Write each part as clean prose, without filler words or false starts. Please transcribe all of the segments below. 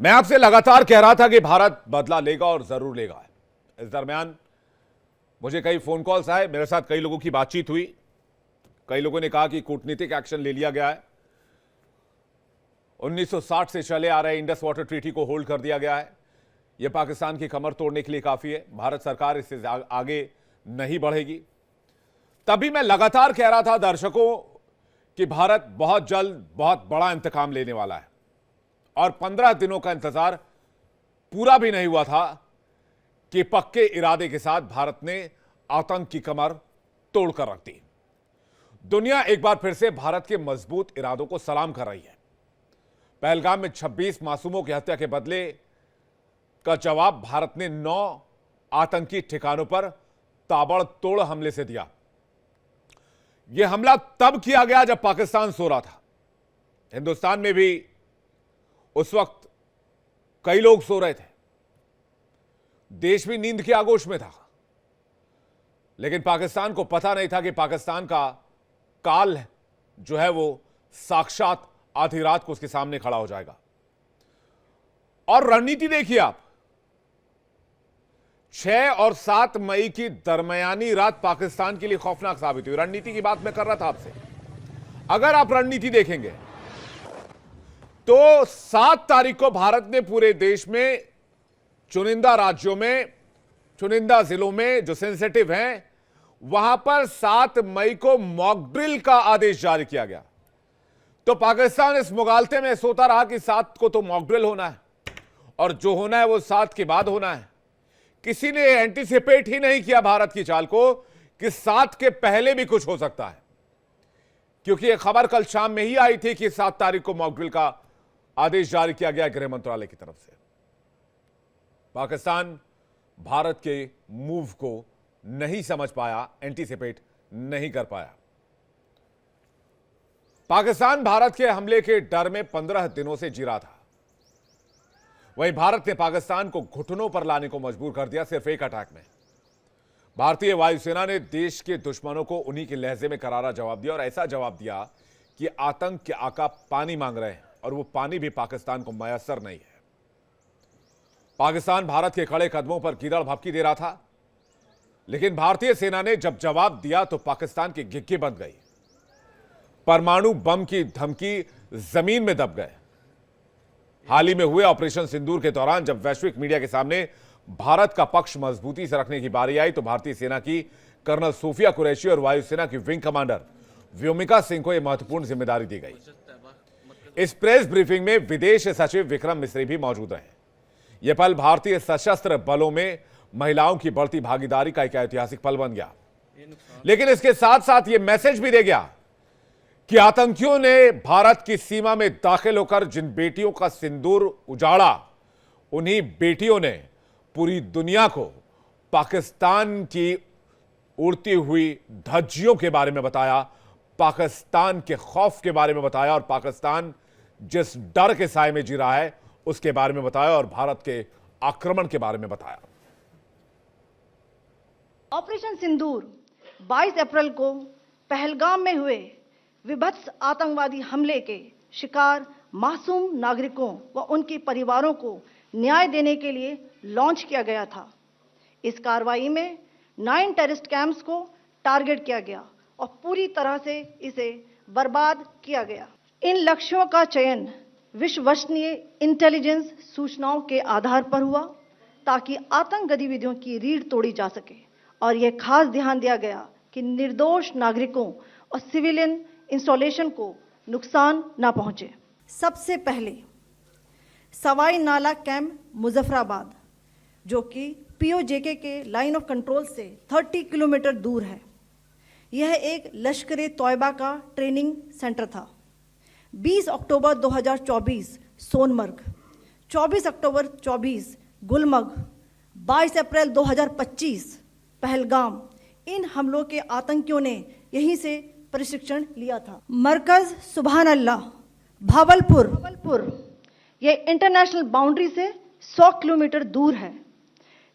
मैं आपसे लगातार कह रहा था कि भारत बदला लेगा और जरूर लेगा। इस दरमियान मुझे कई फोन कॉल्स आए, मेरे साथ कई लोगों की बातचीत हुई। कई लोगों ने कहा कि कूटनीतिक एक्शन ले लिया गया है, 1960 से चले आ रहे इंडस वाटर ट्रीटी को होल्ड कर दिया गया है, यह पाकिस्तान की कमर तोड़ने के लिए काफी है, भारत सरकार इससे आगे नहीं बढ़ेगी। तभी मैं लगातार कह रहा था दर्शकों कि भारत बहुत जल्द बहुत बड़ा इंतकाम लेने वाला है, और 15 दिनों का इंतजार पूरा भी नहीं हुआ था कि पक्के इरादे के साथ भारत ने आतंक की कमर तोड़कर रख दी। दुनिया एक बार फिर से भारत के मजबूत इरादों को सलाम कर रही है। पहलगाम में 26 मासूमों की हत्या के बदले का जवाब भारत ने 9 आतंकी ठिकानों पर ताबड़तोड़ हमले से दिया। यह हमला तब किया गया जब पाकिस्तान सो रहा था। हिंदुस्तान में भी उस वक्त कई लोग सो रहे थे, देश भी नींद के आगोश में था, लेकिन पाकिस्तान को पता नहीं था कि पाकिस्तान का काल जो है वो साक्षात आधी रात को उसके सामने खड़ा हो जाएगा। और रणनीति देखिए आप, 6 और 7 मई की दरमियानी रात पाकिस्तान के लिए खौफनाक साबित हुई। रणनीति की बात मैं कर रहा था आपसे। अगर आप रणनीति देखेंगे तो 7 तारीख को भारत ने पूरे देश में चुनिंदा राज्यों में, चुनिंदा जिलों में जो सेंसिटिव हैं, वहां पर 7 मई को मॉक ड्रिल का आदेश जारी किया गया। तो पाकिस्तान इस मुगालते में सोता रहा कि 7 को तो मॉक ड्रिल होना है और जो होना है वो 7 के बाद होना है। किसी ने एंटीसिपेट ही नहीं किया भारत की चाल को कि 7 के पहले भी कुछ हो सकता है, क्योंकि यह खबर कल शाम में ही आई थी कि 7 तारीख को मॉक ड्रिल का आदेश जारी किया गया गृह मंत्रालय की तरफ से। पाकिस्तान भारत के मूव को नहीं समझ पाया, एंटीसिपेट नहीं कर पाया। पाकिस्तान भारत के हमले के डर में 15 दिनों से जी रहा था। वहीं भारत ने पाकिस्तान को घुटनों पर लाने को मजबूर कर दिया सिर्फ एक अटैक में। भारतीय वायुसेना ने देश के दुश्मनों को उन्हीं के लहजे में करारा जवाब दिया, और ऐसा जवाब दिया कि आतंक के आका पानी मांग रहे हैं और वो पानी भी पाकिस्तान को मयसर नहीं है। पाकिस्तान भारत के कड़े कदमों पर कीदड़ भपकी दे रहा था, लेकिन भारतीय सेना ने जब जवाब दिया तो पाकिस्तान की गिग्गी बंद गई। परमाणु बम की धमकी जमीन में दब गए। हाल ही में हुए ऑपरेशन सिंदूर के दौरान जब वैश्विक मीडिया के सामने भारत का पक्ष मजबूती से रखने की बारी आई तो भारतीय सेना की कर्नल सोफिया कुरैशी और वायुसेना की विंग कमांडर व्योमिका सिंह को यह महत्वपूर्ण जिम्मेदारी दी गई। इस प्रेस ब्रीफिंग में विदेश सचिव विक्रम मिस्री भी मौजूद रहे। यह पल भारतीय सशस्त्र बलों में महिलाओं की बढ़ती भागीदारी का एक ऐतिहासिक पल बन गया, लेकिन इसके साथ साथ यह मैसेज भी दे गया कि आतंकियों ने भारत की सीमा में दाखिल होकर जिन बेटियों का सिंदूर उजाड़ा, उन्हीं बेटियों ने पूरी दुनिया को पाकिस्तान की उड़ती हुई धज्जियों के बारे में बताया, पाकिस्तान के खौफ के बारे में बताया, और पाकिस्तान जिस डर के साए में जी रहा है उसके बारे में बताया, और भारत के आक्रमण के बारे में बताया। ऑपरेशन सिंदूर 22 अप्रैल को पहलगाम में हुए विभत्स आतंकवादी हमले के शिकार मासूम नागरिकों व उनके परिवारों को न्याय देने के लिए लॉन्च किया गया था। इस कार्रवाई में 9 टेररिस्ट कैंप्स को टारगेट किया गया और पूरी तरह से इसे बर्बाद किया गया। इन लक्ष्यों का चयन विश्वसनीय इंटेलिजेंस सूचनाओं के आधार पर हुआ ताकि आतंक गतिविधियों की रीढ़ तोड़ी जा सके, और यह खास ध्यान दिया गया कि निर्दोष नागरिकों और सिविलियन इंस्टॉलेशन को नुकसान न पहुंचे। सबसे पहले सवाई नाला कैंप मुजफ्फराबाद, जो कि पीओजेके के लाइन ऑफ कंट्रोल से 30 किलोमीटर दूर है। यह एक लश्कर तौयबा का ट्रेनिंग सेंटर था। 20 अक्टूबर 2024 सोनमर्ग, 24 अक्टूबर 24 गुलमर्ग, 22 अप्रैल 2025 पहलगाम, इन हमलों के आतंकियों ने यहीं से प्रशिक्षण लिया था। मरकज सुभान अल्लाह भावलपुर, यह इंटरनेशनल बाउंड्री से 100 किलोमीटर दूर है।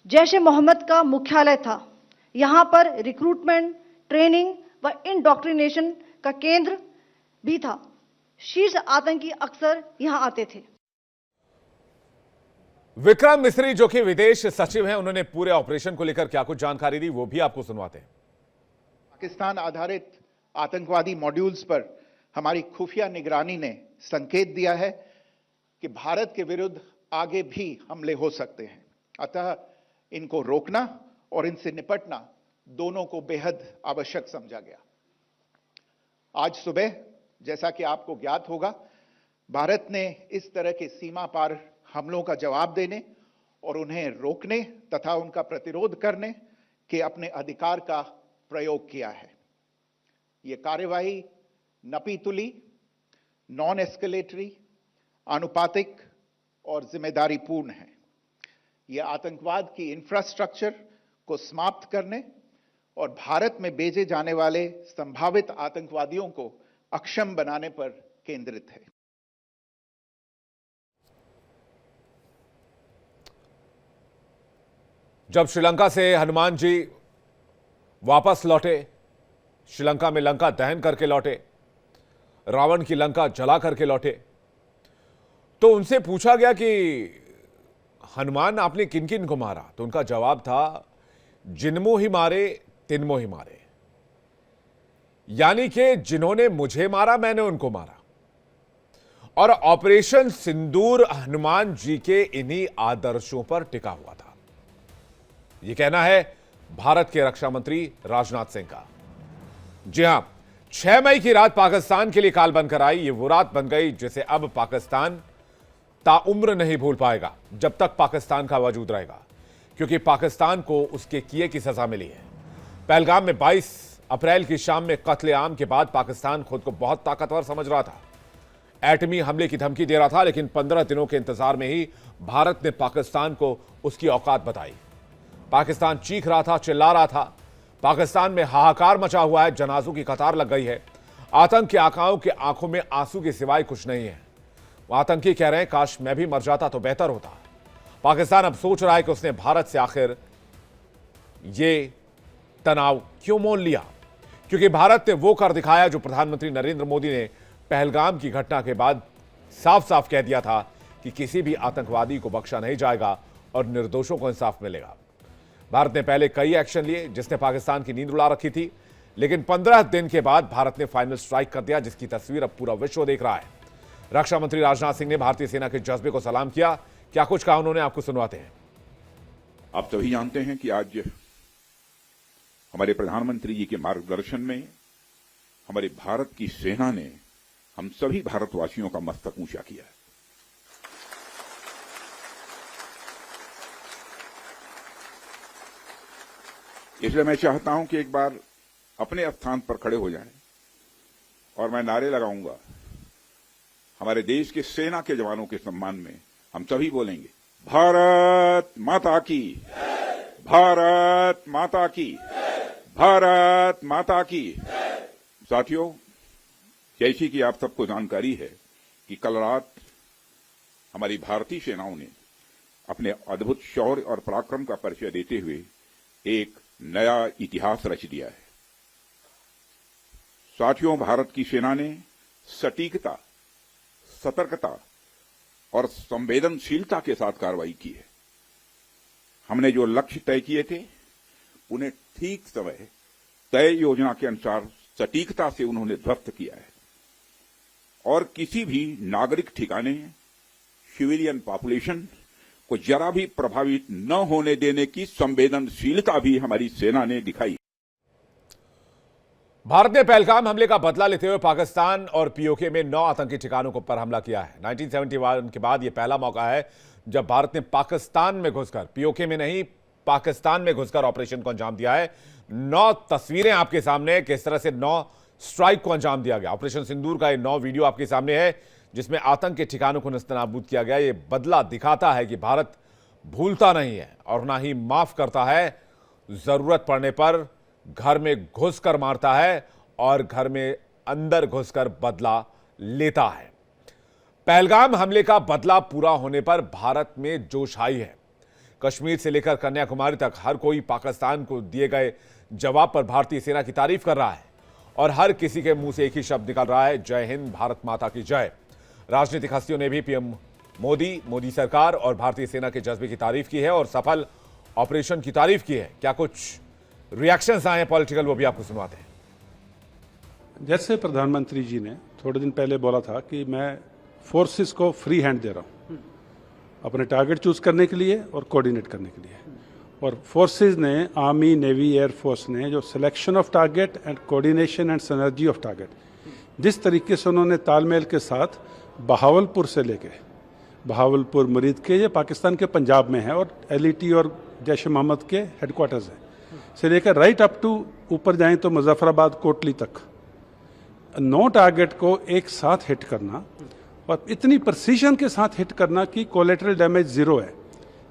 जैश ए मोहम्मद का मुख्यालय था। यहाँ पर रिक्रूटमेंट, ट्रेनिंग व इंडॉक्ट्रिनेशन का केंद्र भी था। शीर्ष आतंकी अक्सर यहां आते थे। विक्रम मिस्री जो कि विदेश सचिव हैं, उन्होंने पूरे ऑपरेशन को लेकर क्या कुछ जानकारी दी वो भी आपको सुनवाते हैं। पाकिस्तान आधारित आतंकवादी मॉड्यूल्स पर हमारी खुफिया निगरानी ने संकेत दिया है कि भारत के विरुद्ध आगे भी हमले हो सकते हैं। अतः इनको रोकना और इनसे निपटना दोनों को बेहद आवश्यक समझा गया। आज सुबह, जैसा कि आपको ज्ञात होगा, भारत ने इस तरह के सीमा पार हमलों का जवाब देने और उन्हें रोकने तथा उनका प्रतिरोध करने के अपने अधिकार का प्रयोग किया है। यह कार्यवाही नपीतुली, नॉन एस्केलेटरी, आनुपातिक और जिम्मेदारीपूर्ण है। यह आतंकवाद की इंफ्रास्ट्रक्चर को समाप्त करने और भारत में भेजे जाने वाले संभावित आतंकवादियों को अक्षम बनाने पर केंद्रित है। जब श्रीलंका से हनुमान जी वापस लौटे, श्रीलंका में लंका दहन करके लौटे, रावण की लंका जला करके लौटे, तो उनसे पूछा गया कि हनुमान आपने किन किन को मारा, तो उनका जवाब था जिनमो ही मारे तिनमो ही मारे, यानी कि जिन्होंने मुझे मारा मैंने उनको मारा। और ऑपरेशन सिंदूर हनुमान जी के इन्हीं आदर्शों पर टिका हुआ था। यह कहना है भारत के रक्षा मंत्री राजनाथ सिंह का। जी हां, 6 मई की रात पाकिस्तान के लिए काल बनकर आई। ये वो रात बन गई जिसे अब पाकिस्तान ताउम्र नहीं भूल पाएगा, जब तक पाकिस्तान का वजूद रहेगा, क्योंकि पाकिस्तान को उसके किए की सजा मिली है। पहलगाम में 22 अप्रैल की शाम में कत्लेआम के बाद पाकिस्तान खुद को बहुत ताकतवर समझ रहा था, एटमी हमले की धमकी दे रहा था, लेकिन 15 दिनों के इंतजार में ही भारत ने पाकिस्तान को उसकी औकात बताई। पाकिस्तान चीख रहा था, चिल्ला रहा था। पाकिस्तान में हाहाकार मचा हुआ है, जनाजों की कतार लग गई है। आतंक के आकाओं के आंखों में आंसू के सिवाय कुछ नहीं है। वो आतंकी कह रहे हैं काश मैं भी मर जाता तो बेहतर होता। पाकिस्तान अब सोच रहा है कि उसने भारत से आखिर ये तनाव क्यों मोल लिया, क्योंकि भारत ने वो कर दिखाया जो प्रधानमंत्री नरेंद्र मोदी ने पहलगाम की घटना के बाद साफ साफ कह दिया था कि किसी भी आतंकवादी को बख्शा नहीं जाएगा और निर्दोषों को इंसाफ मिलेगा। भारत ने पहले कई एक्शन लिए जिसने पाकिस्तान की नींद उड़ा रखी थी, लेकिन 15 दिन के बाद भारत ने फाइनल स्ट्राइक कर दिया, जिसकी तस्वीर अब पूरा विश्व देख रहा है। रक्षा मंत्री राजनाथ सिंह ने भारतीय सेना के जज्बे को सलाम किया। क्या कुछ कहा उन्होंने, आपको सुनवाते हैं। आप सभी जानते हैं कि आज हमारे प्रधानमंत्री जी के मार्गदर्शन में हमारे भारत की सेना ने हम सभी भारतवासियों का मस्तक ऊंचा किया है। इसलिए मैं चाहता हूं कि एक बार अपने स्थान पर खड़े हो जाएं और मैं नारे लगाऊंगा। हमारे देश के सेना के जवानों के सम्मान में हम सभी बोलेंगे, भारत माता की, भारत माता की, भारत माता की। साथियों, जैसी कि आप सबको जानकारी है कि कल रात हमारी भारतीय सेनाओं ने अपने अद्भुत शौर्य और पराक्रम का परिचय देते हुए एक नया इतिहास रच दिया है। साथियों, भारत की सेना ने सटीकता, सतर्कता और संवेदनशीलता के साथ कार्रवाई की है। हमने जो लक्ष्य तय किए थे उन्हें ठीक समय, तय योजना के अनुसार सटीकता से उन्होंने ध्वस्त किया है और किसी भी नागरिक ठिकाने, सिविलियन पॉपुलेशन को जरा भी प्रभावित न होने देने की संवेदनशीलता भी हमारी सेना ने दिखाई। भारत ने पहलगाम हमले का बदला लेते हुए पाकिस्तान और पीओके में 9 आतंकी ठिकानों पर हमला किया है। 1971 के बाद यह पहला मौका है जब भारत ने पाकिस्तान में घुसकर, पीओके में नहीं, पाकिस्तान में घुसकर ऑपरेशन को अंजाम दिया है। 9 तस्वीरें आपके सामने है, किस तरह से 9 स्ट्राइक को अंजाम दिया गया। ऑपरेशन सिंदूर का ये 9 वीडियो आपके सामने है, जिसमें आतंक के ठिकानों को नस्तनाबूद किया गया। ये बदला दिखाता है कि भारत भूलता नहीं है और ना ही माफ करता है। जरूरत पड़ने पर घर में घुसकर मारता है और घर में अंदर घुसकर बदला लेता है। पहलगाम हमले का बदला पूरा होने पर भारत में जोश आई है। कश्मीर से लेकर कन्याकुमारी तक हर कोई पाकिस्तान को दिए गए जवाब पर भारतीय सेना की तारीफ कर रहा है और हर किसी के मुंह से एक ही शब्द निकल रहा है, जय हिंद, भारत माता की जय। राजनीतिक हस्तियों ने भी पीएम मोदी सरकार और भारतीय सेना के जज्बे की तारीफ की है और सफल ऑपरेशन की तारीफ की है। क्या कुछ रिएक्शंस आए हैं पॉलिटिकल, वो भी आपको सुनवाते हैं। जैसे प्रधानमंत्री जी ने थोड़े दिन पहले बोला था कि मैं फोर्सेस को फ्री हैंड दे रहा हूं अपने टारगेट चूज करने के लिए और कोऑर्डिनेट करने के लिए, और फोर्सेस ने, आर्मी, नेवी, एयरफोर्स ने जो selection of target and coordination and synergy of target, जिस तरीके से उन्होंने तालमेल के साथ बहावलपुर से लेके, बहावलपुर मरीद के, ये पाकिस्तान के पंजाब में है और LET और जैश मोहम्मद के हेडक्वार्टर्स हैं, से लेकर राइट अप टू ऊपर जाएं तो मुजफ्फराबाद, कोटली तक 9 टारगेट को एक साथ हिट करना और इतनी प्रिसीजन के साथ हिट करना कि कोलेटरल डैमेज जीरो है,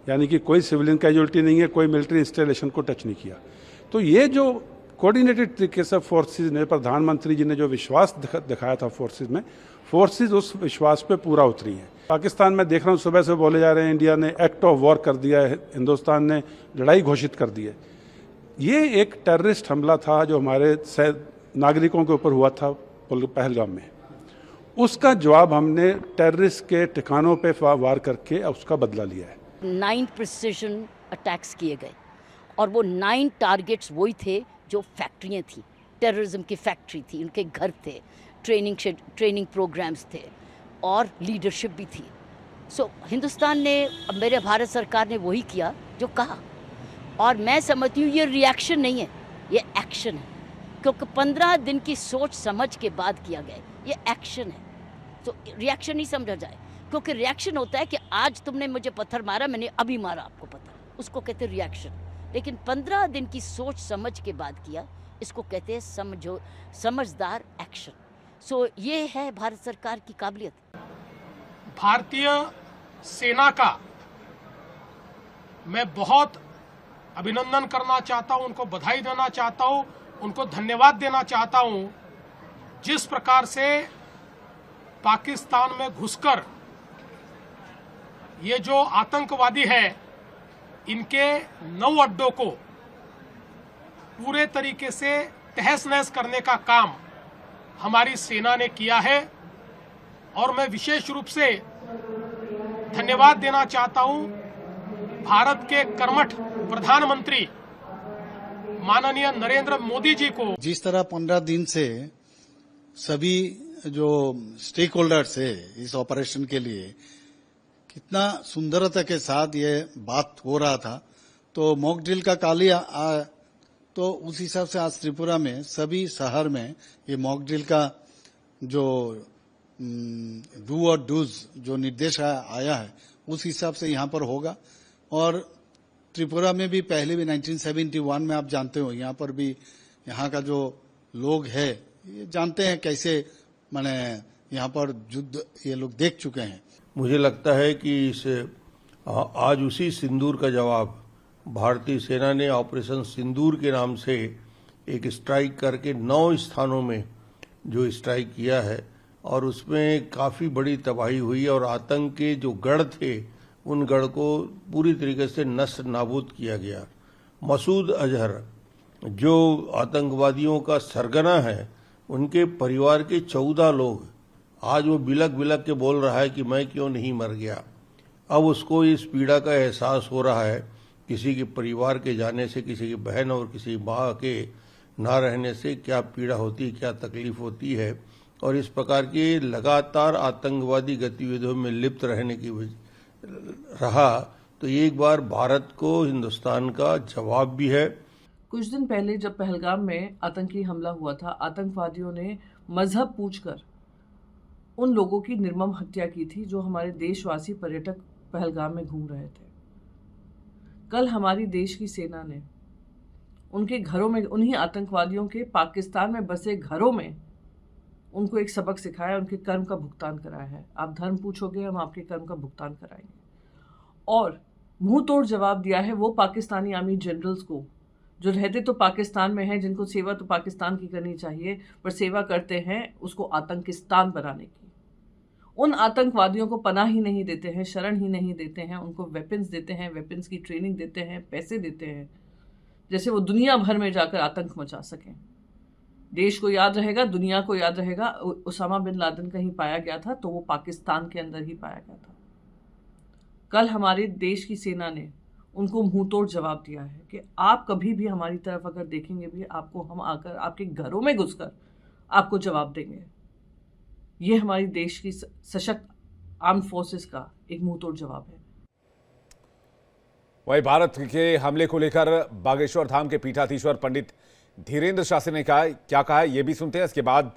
यानी कि कोई सिविलियन कैजुअलिटी नहीं है, कोई मिलिट्री इंस्टॉलेशन को टच नहीं किया। तो ये जो कोऑर्डिनेटेड तरीके से फोर्सेस ने, प्रधानमंत्री जी ने जो विश्वास दिखाया था फोर्सेस में, फोर्सेस उस विश्वास पे पूरा उतरी हैं। पाकिस्तान में देख रहा हूँ सुबह से बोले जा रहे हैं इंडिया ने एक्ट ऑफ वॉर कर दिया है, हिंदुस्तान ने लड़ाई घोषित कर दी है। ये एक टेररिस्ट हमला था जो हमारे नागरिकों के ऊपर हुआ था पहलगाम में, उसका जवाब हमने टेररिस्ट के ठिकानों पे वार करके उसका बदला लिया है। 9 प्रिसिजन अटैक्स किए गए और वो 9 टारगेट्स वही थे जो फैक्ट्रियाँ थी, टेररिज्म की फैक्ट्री थी, उनके घर थे, ट्रेनिंग प्रोग्राम्स थे और लीडरशिप भी थी। हिंदुस्तान ने, मेरे भारत सरकार ने वही किया जो कहा, और मैं समझती हूँ ये रिएक्शन नहीं है, ये एक्शन है, क्योंकि 15 दिन की सोच समझ के बाद किया गया, ये एक्शन है। तो रिएक्शन नहीं समझा जाए, क्योंकि रिएक्शन होता है कि आज तुमने मुझे पत्थर मारा, मैंने अभी मारा आपको पत्थर, उसको कहते हैं रिएक्शन। लेकिन 15 दिन की सोच समझ के बाद किया, इसको कहते हैं समझदार एक्शन। ये है भारत सरकार की काबिलियत। भारतीय सेना का मैं बहुत अभिनंदन करना चाहता हूं, उनको बधाई देना चाहता हूं, उनको धन्यवाद देना चाहता हूं। जिस प्रकार से पाकिस्तान में घुसकर ये जो आतंकवादी है, इनके 9 अड्डों को पूरे तरीके से तहस नहस करने का काम हमारी सेना ने किया है, और मैं विशेष रूप से धन्यवाद देना चाहता हूं भारत के कर्मठ प्रधानमंत्री माननीय नरेंद्र मोदी जी को। जिस तरह 15 दिन से सभी जो स्टेक होल्डर्स है इस ऑपरेशन के लिए कितना सुंदरता के साथ ये बात हो रहा था, तो मॉक ड्रिल का कालिया तो उस हिसाब से आज त्रिपुरा में सभी शहर में ये मॉक ड्रिल का जो डू और डूज जो निर्देश आया है उस हिसाब से यहाँ पर होगा। और त्रिपुरा में भी पहले भी 1971 में आप जानते हो, यहाँ पर भी यहाँ का जो लोग है ये जानते हैं कैसे माने यहाँ पर युद्ध ये लोग देख चुके हैं। मुझे लगता है कि आज उसी सिंदूर का जवाब भारतीय सेना ने ऑपरेशन सिंदूर के नाम से एक स्ट्राइक करके 9 स्थानों में जो स्ट्राइक किया है, और उसमें काफ़ी बड़ी तबाही हुई और आतंक के जो गढ़ थे उन गढ़ को पूरी तरीके से नष्ट नाबूद किया गया। मसूद अजहर जो आतंकवादियों का सरगना है, उनके परिवार के 14 लोग आज वो बिलक बिलक के बोल रहा है कि मैं क्यों नहीं मर गया। अब उसको इस पीड़ा का एहसास हो रहा है, किसी के परिवार के जाने से, किसी की बहन और किसी माँ के ना रहने से क्या पीड़ा होती है, क्या तकलीफ होती है। और इस प्रकार के लगातार आतंकवादी गतिविधियों में लिप्त रहने की रहा तो एक बार भारत को हिंदुस्तान का जवाब भी है। कुछ दिन पहले जब पहलगाम में आतंकी हमला हुआ था, आतंकवादियों ने मजहब पूछकर उन लोगों की निर्मम हत्या की थी जो हमारे देशवासी पर्यटक पहलगाम में घूम रहे थे। कल हमारी देश की सेना ने उनके घरों में, उन्हीं आतंकवादियों के पाकिस्तान में बसे घरों में उनको एक सबक सिखाया, उनके कर्म का भुगतान कराया है। आप धर्म पूछोगे, हम आपके कर्म का भुगतान कराएंगे। और मुंह तोड़ जवाब दिया है वो पाकिस्तानी आर्मी जनरल्स को जो रहते तो पाकिस्तान में हैं, जिनको सेवा तो पाकिस्तान की करनी चाहिए पर सेवा करते हैं उसको आतंकिस्तान बनाने की। उन आतंकवादियों को पनाह ही नहीं देते हैं, शरण ही नहीं देते हैं, उनको वेपन्स देते हैं, वेपन्स की ट्रेनिंग देते हैं, पैसे देते हैं, जैसे वो दुनिया भर में जाकर आतंक मचा सकें। देश को याद रहेगा, दुनिया को याद रहेगा, उसामा बिन लादेन कहीं पाया गया था तो वो पाकिस्तान के अंदर ही पाया गया था। कल हमारे देश की सेना ने उनको मुंहतोड़ जवाब दिया है कि आप कभी भी हमारी तरफ अगर देखेंगे भी, आपको हम आकर आपके घरों में घुसकर आपको जवाब देंगे। ये हमारी देश की सशक्त आर्म फोर्सेस का एक मुंहतोड़ जवाब है। वहीं भारत के हमले को लेकर बागेश्वर धाम के पीठाधीश्वर पंडित धीरेन्द्र शास्त्री ने क्या कहा है, ये भी सुनते हैं। इसके बाद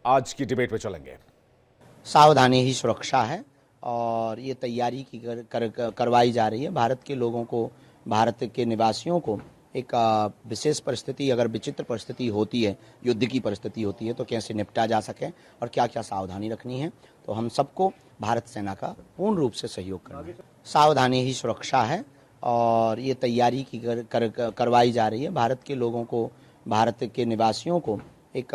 आज की डिबेट पे चलेंगे। सावधानी ही सुरक्षा है और ये तैयारी की करवाई जा रही है। भारत के लोगों को, भारत के निवासियों को एक विशेष परिस्थिति, अगर विचित्र परिस्थिति होती है, युद्ध की परिस्थिति होती है, तो कैसे निपटा जा सके और क्या क्या सावधानी रखनी है, तो हम सबको भारत सेना का पूर्ण रूप से सहयोग करना है। सावधानी ही सुरक्षा है और ये तैयारी की करवाई जा रही है। भारत के लोगों को, भारत के निवासियों को एक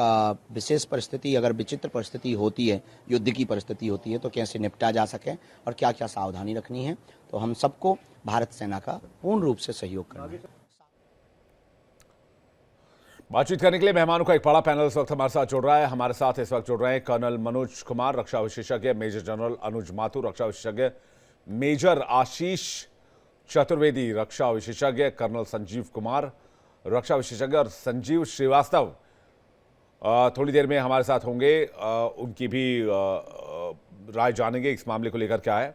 विशेष परिस्थिति, अगर विचित्र परिस्थिति होती है, युद्ध की परिस्थिति होती है, तो कैसे निपटा जा सके और क्या क्या सावधानी रखनी है, तो हम सबको भारत सेना का पूर्ण रूप से सहयोग करना है। बातचीत करने के लिए मेहमानों का एक बड़ा पैनल इस वक्त हमारे साथ जुड़ रहा है। हमारे साथ इस वक्त जुड़ रहे हैं कर्नल मनोज कुमार, रक्षा विशेषज्ञ, मेजर जनरल अनुज माथुर, रक्षा विशेषज्ञ, मेजर आशीष चतुर्वेदी, रक्षा विशेषज्ञ, कर्नल संजीव कुमार, रक्षा विशेषज्ञ, और संजीव श्रीवास्तव थोड़ी देर में हमारे साथ होंगे। उनकी भी राय जानेंगे इस मामले को लेकर क्या है।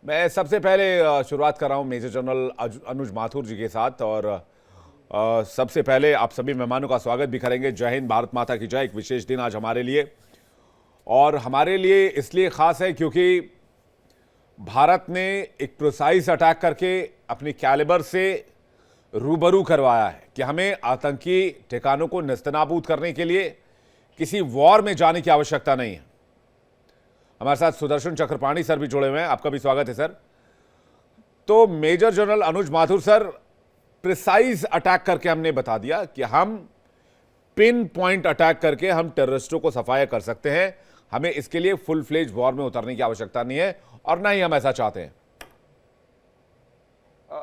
मैं सबसे पहले शुरुआत कर रहा हूं मेजर जनरल अनुज माथुर जी के साथ, और सबसे पहले आप सभी मेहमानों का स्वागत भी करेंगे। जय हिंद, भारत माता की जय। एक विशेष दिन आज हमारे लिए, और हमारे लिए इसलिए खास है क्योंकि भारत ने एक प्रिसाइज अटैक करके अपनी कैलिबर से रूबरू करवाया है कि हमें आतंकी ठिकानों को नेस्तनाबूद करने के लिए किसी वॉर में जाने की आवश्यकता नहीं है। हमारे साथ सुदर्शन चक्रपाणी सर भी जुड़े हुए हैं, आपका भी स्वागत है सर। तो मेजर जनरल अनुज माथुर सर, प्रिसाइज अटैक करके हमने बता दिया कि हम पिन पॉइंट अटैक करके हम टेररिस्टों को सफाया कर सकते हैं। हमें इसके लिए फुल फ्लेज वॉर में उतरने की आवश्यकता नहीं है, और ना ही हम ऐसा चाहते हैं।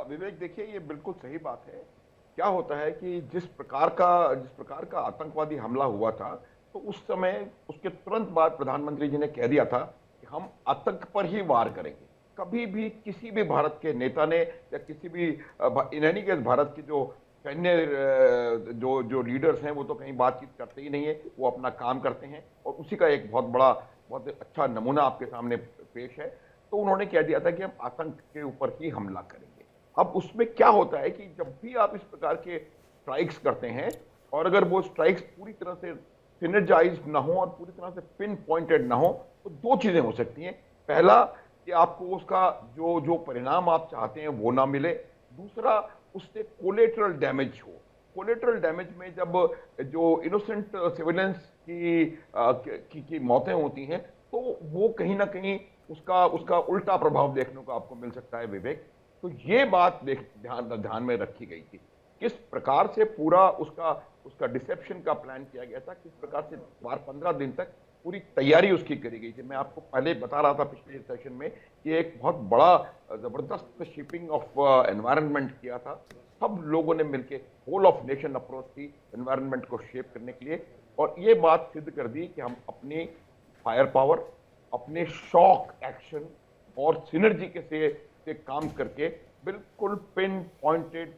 विवेक, देखिए, ये बिल्कुल सही बात है। क्या होता है कि जिस प्रकार का आतंकवादी हमला हुआ था, तो उस समय उसके तुरंत बाद प्रधानमंत्री जी ने कह दिया था कि हम आतंक पर ही वार करेंगे। कभी भी किसी भी भारत के नेता ने या किसी भी इन एनी केस भारत की जो सैन्य जो लीडर्स हैं, वो तो कहीं बातचीत करते ही नहीं है, वो अपना काम करते हैं, और उसी का एक बहुत अच्छा नमूना आपके सामने पेश है। तो उन्होंने कह दिया था कि हम आतंक के ऊपर ही हमला करेंगे। अब उसमें क्या होता है कि जब भी आप इस प्रकार के स्ट्राइक्स करते हैं, और अगर वो स्ट्राइक्स पूरी तरह से सिनर्जाइज्ड ना हो और पूरी तरह से पिन पॉइंटेड ना हो, तो दो चीजें हो सकती हैं। पहला, कि आपको उसका जो परिणाम आप चाहते हैं वो ना मिले। दूसरा, उससे कोलेटरल डैमेज हो। कोलेटरल डैमेज में जब जो इनोसेंट सिविलियंस की मौतें होती हैं, तो वो कहीं ना कहीं उसका उल्टा प्रभाव देखने को आपको मिल सकता है विवेक। तो ये बात ध्यान में रखी गई थी, किस प्रकार से पूरा उसका डिसेप्शन का प्लान किया गया था, किस प्रकार से 15 दिन तक पूरी तैयारी उसकी करी गई थी। मैं आपको पहले बता रहा था पिछले सेशन में कि एक बहुत बड़ा जबरदस्त शिपिंग ऑफ एनवायरनमेंट किया था। सब लोगों ने मिलकर होल ऑफ नेशन अप्रोच थी एनवायरनमेंट को शेप करने के लिए, और ये बात सिद्ध कर दी कि हम अपनी फायर पावर, अपने शॉक एक्शन और सिनर्जी के से काम करके बिल्कुल पिन पॉइंटेड,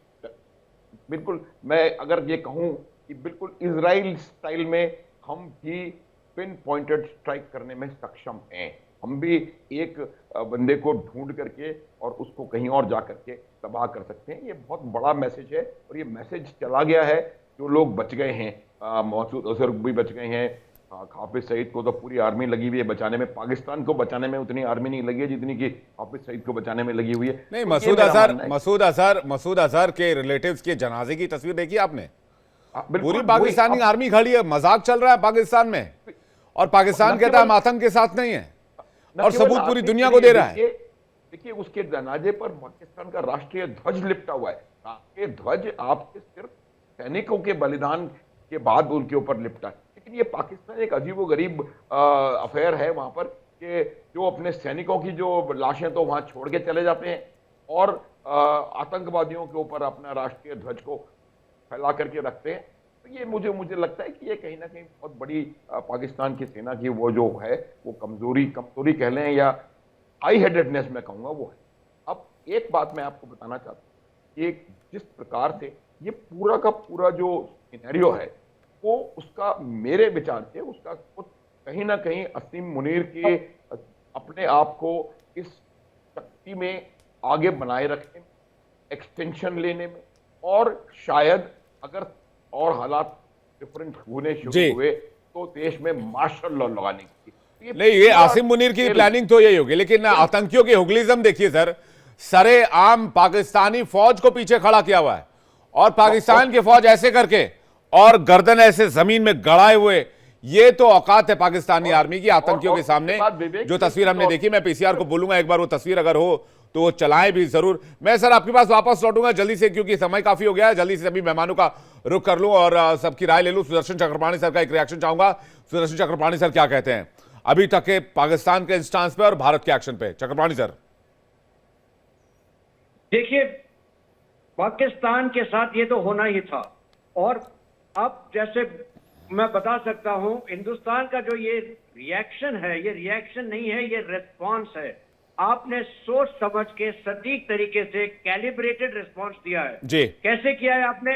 बिल्कुल मैं अगर ये कहूं कि बिल्कुल इजराइल स्टाइल में हम भी पिन पॉइंटेड स्ट्राइक करने में सक्षम हैं। हम भी एक बंदे को ढूंढ करके और उसको कहीं और जा करके तबाह कर सकते हैं। ये बहुत बड़ा मैसेज है, और ये मैसेज चला गया है। जो लोग बच गए हैं, मसूद अजहर भी बच गए हैं, हाफिज सईद को तो पूरी आर्मी लगी हुई है बचाने में। पाकिस्तान को बचाने में उतनी आर्मी नहीं लगी है जितनी कि हाफिज सईद को बचाने में लगी हुई है। नहीं, मसूद अजहर के रिलेटिव्स के जनाजे की तस्वीर देखी आपने? पूरी पाकिस्तानी आर्मी खड़ी है। मजाक चल रहा है पाकिस्तान में, और पाकिस्तान कहता है हम आतंक के साथ नहीं है, और सबूत पूरी दुनिया को दे रहा है। देखिए, उसके जनाजे पर पाकिस्तान का राष्ट्रीय ध्वज लिपटा हुआ है। राष्ट्रीय ध्वज आपके सिर्फ सैनिकों के बलिदान के बाद उनके ऊपर लिपटा है। लेकिन ये पाकिस्तान एक अजीबोगरीब अफेयर है वहां पर, कि जो अपने सैनिकों की जो लाशें तो वहां छोड़ के चले जाते हैं, और आतंकवादियों के ऊपर अपना राष्ट्रीय ध्वज को फैला करके रखते हैं। तो ये मुझे लगता है कि ये कहीं ना कहीं बहुत बड़ी पाकिस्तान की सेना की वो जो है वो कमजोरी कह लें, या हाई हेडेडनेस मैं कहूंगा वो है। एक बात मैं आपको बताना चाहता हूं, एक जिस प्रकार से ये पूरा का पूरा जो सिनेरियो है, वो उसका मेरे विचार से उसका कुछ कहीं ना कहीं असीम मुनीर के अपने आप को इस शक्ति में आगे बनाए रखने में, एक्सटेंशन लेने में, और शायद अगर और हालात डिफरेंट होने शुरू हुए तो देश में मार्शल लॉ लगाने की। नहीं, ये आसिम मुनीर की प्लानिंग तो यही होगी, लेकिन आतंकियों की हुगलिज्म देखिए सर, सरे आम पाकिस्तानी फौज को पीछे खड़ा किया हुआ है और पाकिस्तान की फौज ऐसे करके और गर्दन ऐसे जमीन में गड़ाए हुए, ये तो औकात है पाकिस्तानी आर्मी की आतंकियों के सामने। जो तस्वीर हमने देखी, मैं पीसीआर को बोलूंगा एक बार वो तस्वीर अगर हो तो वो चलाएं भी जरूर। मैं सर आपके पास वापस लौटूंगा जल्दी से, क्योंकि समय काफी हो गया है। जल्दी से सभी मेहमानों का रुख कर लूं और सबकी राय ले लूं। सुदर्शन चक्रपाणी सर का एक रिएक्शन चाहूंगा। सुदर्शन चक्रपाणी सर क्या कहते हैं अभी तक के पाकिस्तान के इंस्टांस पे और भारत के एक्शन पे? चक्रपाणी सर देखिए, पाकिस्तान के साथ ये तो होना ही था, और अब जैसे मैं बता सकता हूं, हिंदुस्तान का जो ये रिएक्शन है, ये रिएक्शन नहीं है, ये रिस्पॉन्स है। आपने सोच समझ के सटीक तरीके से कैलिब्रेटेड रिस्पॉन्स दिया है। जी, कैसे किया है आपने?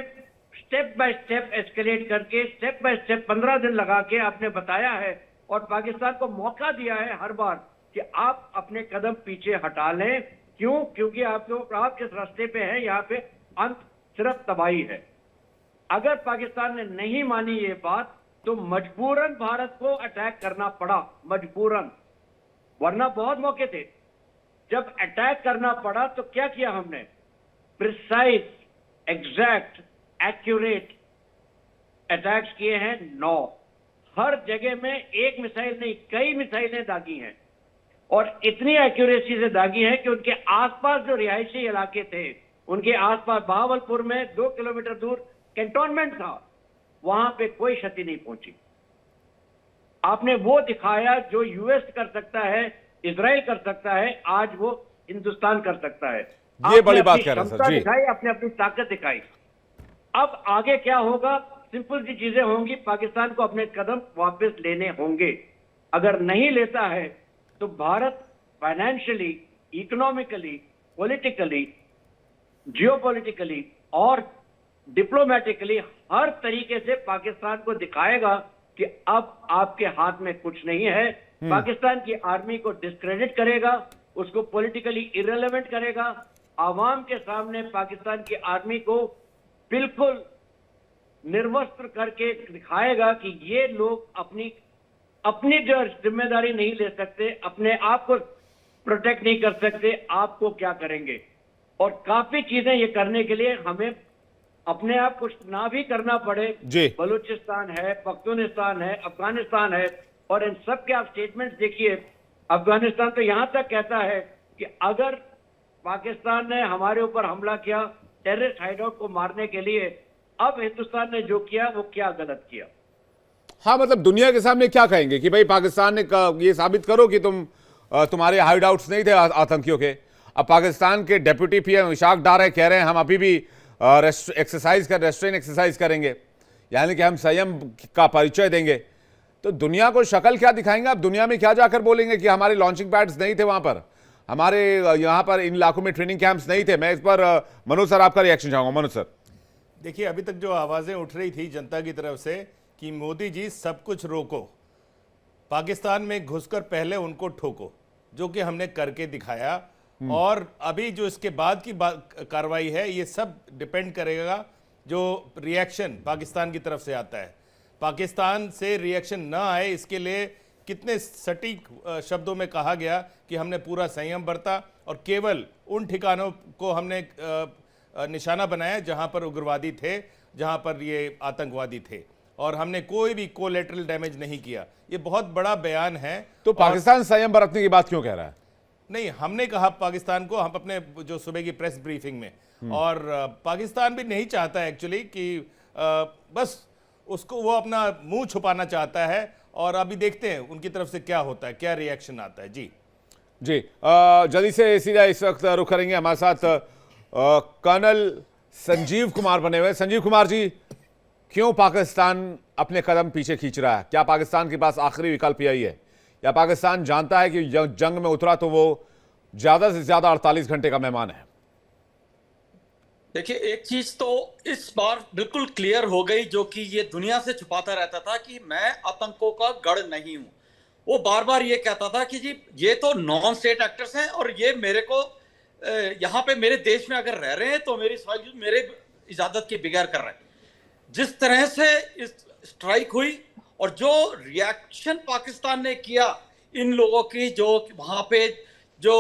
स्टेप बाय स्टेप एस्केलेट करके, स्टेप बाय स्टेप 15 दिन लगा के आपने बताया है, और पाकिस्तान को मौका दिया है हर बार कि आप अपने कदम पीछे हटा लें। क्यों? क्योंकि आप जिस रास्ते पे हैं, यहाँ पे अंत सिर्फ तबाही है। अगर पाकिस्तान ने नहीं मानी ये बात, तो मजबूरन भारत को अटैक करना पड़ा, मजबूरन, वरना बहुत मौके थे। जब अटैक करना पड़ा तो क्या किया हमने? प्रिसाइज, एग्जैक्ट, एक्यूरेट अटैक्स किए हैं 9। हर जगह में एक मिसाइल नहीं, कई मिसाइलें दागी हैं, और इतनी एक्यूरेसी से दागी हैं कि उनके आसपास जो रिहायशी इलाके थे, उनके आसपास बहावलपुर में 2 किलोमीटर दूर कैंटोनमेंट था, वहां पे कोई क्षति नहीं पहुंची। आपने वो दिखाया जो यूएस कर सकता है, इजराइल कर सकता है, आज वो हिंदुस्तान कर सकता है। ये बड़ी बात कह रहे हैं सर जी। दिखाई, आपने अपनी ताकत दिखाई। अब आगे क्या होगा? सिंपल सी चीजें होंगी। पाकिस्तान को अपने कदम वापस लेने होंगे। अगर नहीं लेता है तो Bharat financially, economically, politically, geopolitically और डिप्लोमेटिकली हर तरीके से पाकिस्तान को दिखाएगा कि अब आपके हाथ में कुछ नहीं है। पाकिस्तान की आर्मी को डिस्क्रेडिट करेगा, उसको पॉलिटिकली इररिलेवेंट करेगा, आवाम के सामने पाकिस्तान की आर्मी को बिल्कुल निर्वस्त्र करके दिखाएगा कि ये लोग अपनी जो जिम्मेदारी नहीं ले सकते, अपने आप को प्रोटेक्ट नहीं कर सकते, आपको क्या करेंगे। और काफी चीजें ये करने के लिए हमें अपने आप कुछ ना भी करना पड़े। बलूचिस्तान है, पख्तूनिस्तान है, अफगानिस्तान है, और इन सब के आप स्टेटमेंट्स देखिए। अफगानिस्तान तो यहां तक कहता है कि अगर पाकिस्तान ने हमारे ऊपर हमला किया टेररिस्ट हाइडआउट को मारने के लिए, अब हिंदुस्तान ने जो किया वो क्या गलत किया। हाँ, मतलब दुनिया के सामने क्या कहेंगे कि भाई पाकिस्तान ने ये साबित करो कि तुम्हारे हाइडआउट्स नहीं थे आतंकियों के। अब पाकिस्तान के डेप्यूटी पीएम इशाक डार कह रहे हैं हम अभी भी रेस्ट्रेन एक्सरसाइज करेंगे, यानी कि हम संयम का परिचय देंगे। तो दुनिया को शक्ल क्या दिखाएंगे? आप दुनिया में क्या जाकर बोलेंगे कि हमारे लॉन्चिंग पैड्स नहीं थे वहां पर, हमारे यहाँ पर इन इलाकों में ट्रेनिंग कैंप्स नहीं थे? मैं इस पर मनोज सर आपका रिएक्शन चाहूंगा। मनोज सर देखिए, अभी तक जो आवाजें उठ रही थी जनता की तरफ से कि मोदी जी सब कुछ रोको, पाकिस्तान में घुसकर पहले उनको ठोको, जो कि हमने करके दिखाया। और अभी जो इसके बाद की कार्रवाई है, ये सब डिपेंड करेगा जो रिएक्शन पाकिस्तान की तरफ से आता है। पाकिस्तान से रिएक्शन ना आए, इसके लिए कितने सटीक शब्दों में कहा गया कि हमने पूरा संयम बरता और केवल उन ठिकानों को हमने निशाना बनाया जहां पर उग्रवादी थे, जहां पर ये आतंकवादी थे, और हमने कोई भी कोलेटरल डैमेज नहीं किया। ये बहुत बड़ा बयान है। तो पाकिस्तान संयम बरतने की बात क्यों कह रहा है? नहीं, हमने कहा पाकिस्तान को, हम अपने जो सुबह की प्रेस ब्रीफिंग में, और पाकिस्तान भी नहीं चाहता एक्चुअली कि बस उसको वो अपना मुंह छुपाना चाहता है। और अभी देखते हैं उनकी तरफ से क्या होता है, क्या रिएक्शन आता है। जी जल्दी से सीधा इस वक्त रुख करेंगे। हमारे साथ कर्नल संजीव कुमार बने हुए। संजीव कुमार जी, क्यों पाकिस्तान अपने कदम पीछे खींच रहा है? क्या पाकिस्तान के पास आखिरी विकल्प यही है, या पाकिस्तान जानता है कि जंग में उतरा तो वो ज्यादा से ज्यादा 48 घंटे का मेहमान है। देखिए, एक चीज तो इस बार बिल्कुल क्लियर हो गई, जो कि ये दुनिया से छुपाता रहता था कि मैं आतंकों का गढ़ नहीं हूं। वो बार बार ये कहता था कि जी ये तो नॉन स्टेट एक्टर्स हैं और ये मेरे को यहाँ पे मेरे देश में अगर रह रहे हैं तो मेरे इजाजत के बगैर कर रहे हैं। जिस तरह से इस स्ट्राइक हुई और जो रिएक्शन पाकिस्तान ने किया इन लोगों की, जो वहां पे जो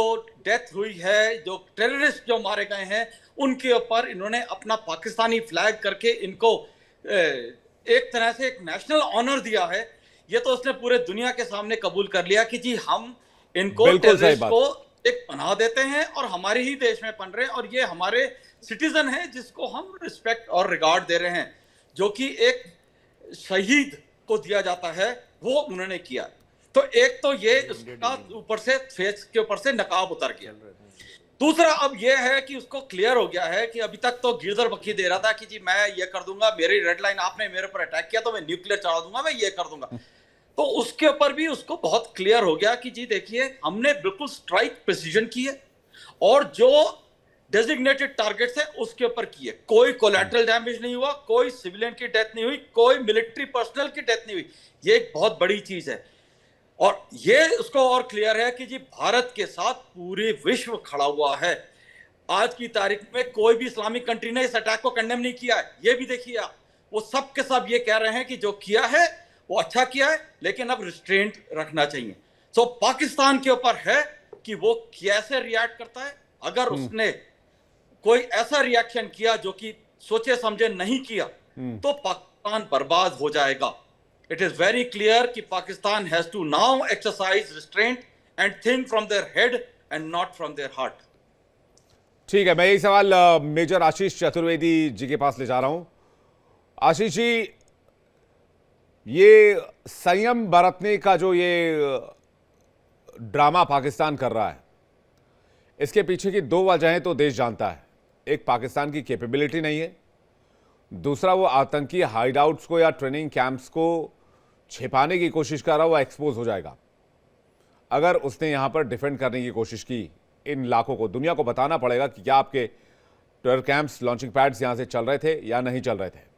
डेथ हुई है, जो टेररिस्ट जो मारे गए हैं, उनके ऊपर इन्होंने अपना पाकिस्तानी फ्लैग करके इनको एक तरह से एक नेशनल ऑनर दिया है। ये तो उसने पूरे दुनिया के सामने कबूल कर लिया कि जी हम इनको टेररिस्ट को एक पनाह देते हैं और हमारे ही देश में पन रहे हैं और ये हमारे सिटीजन हैं जिसको हम रिस्पेक्ट और रिगार्ड दे रहे हैं, जो कि एक शहीद को दिया जाता है, वो उन्होंने किया। तो एक तो ये उसका ऊपर से फेस के ऊपर से नकाब उतर गया। दूसरा अब ये है कि उसको क्लियर हो गया है कि अभी तक तो गिरदर बकी दे रहा था कि जी मैं ये कर दूंगा, मेरी रेड लाइन आपने मेरे पर अटैक किया तो मैं न्यूक्लियर चढ़ा दूंगा, मैं ये कर दूंगा। तो उसके ऊपर भी उसको बहुत क्लियर हो गया कि जी देखिए हमने बिल्कुल स्ट्राइक प्रिसीजन की है और जो डेजिग्नेटेड टारगेट्स है उसके ऊपर की है। कोई कोलैटरल डैमेज नहीं हुआ, कोई सिविलियन की डेथ नहीं हुई, कोई मिलिट्री पर्सनल की डेथ नहीं हुई। ये एक बहुत बड़ी चीज है और ये उसको और क्लियर है कि जी भारत के साथ पूरे विश्व खड़ा हुआ है। आज की तारीख में कोई भी इस्लामिक कंट्री ने इस अटैक को कंडेम नहीं किया है। ये भी देखिए आप, वो सब के सब ये कह रहे हैं कि जो किया है वो अच्छा किया है, लेकिन अब रिस्ट्रेंट रखना चाहिए। सो पाकिस्तान के ऊपर है कि वो कैसे रिएक्ट करता है। अगर उसने कोई ऐसा रिएक्शन किया जो कि सोचे समझे नहीं किया तो पाकिस्तान बर्बाद हो जाएगा। इट इज वेरी क्लियर कि Pakistan has to now exercise restraint and think from their head and not from their heart. ठीक है, मैं यही सवाल मेजर आशीष चतुर्वेदी जी के पास ले जा रहा हूं। आशीष जी, ये संयम बरतने का जो ये ड्रामा पाकिस्तान कर रहा है, इसके पीछे की दो वजहें तो देश जानता है। एक, पाकिस्तान की कैपेबिलिटी नहीं है। दूसरा, वो आतंकी हाइडआउट्स को या ट्रेनिंग कैंप्स को छिपाने की कोशिश कर रहा, वो एक्सपोज हो जाएगा। अगर उसने यहां पर डिफेंड करने की कोशिश की, इन इलाकों को दुनिया को बताना पड़ेगा कि क्या आपके टेरर कैंप्स, लॉन्चिंग पैड्स यहां से चल रहे थे या नहीं चल रहे थे।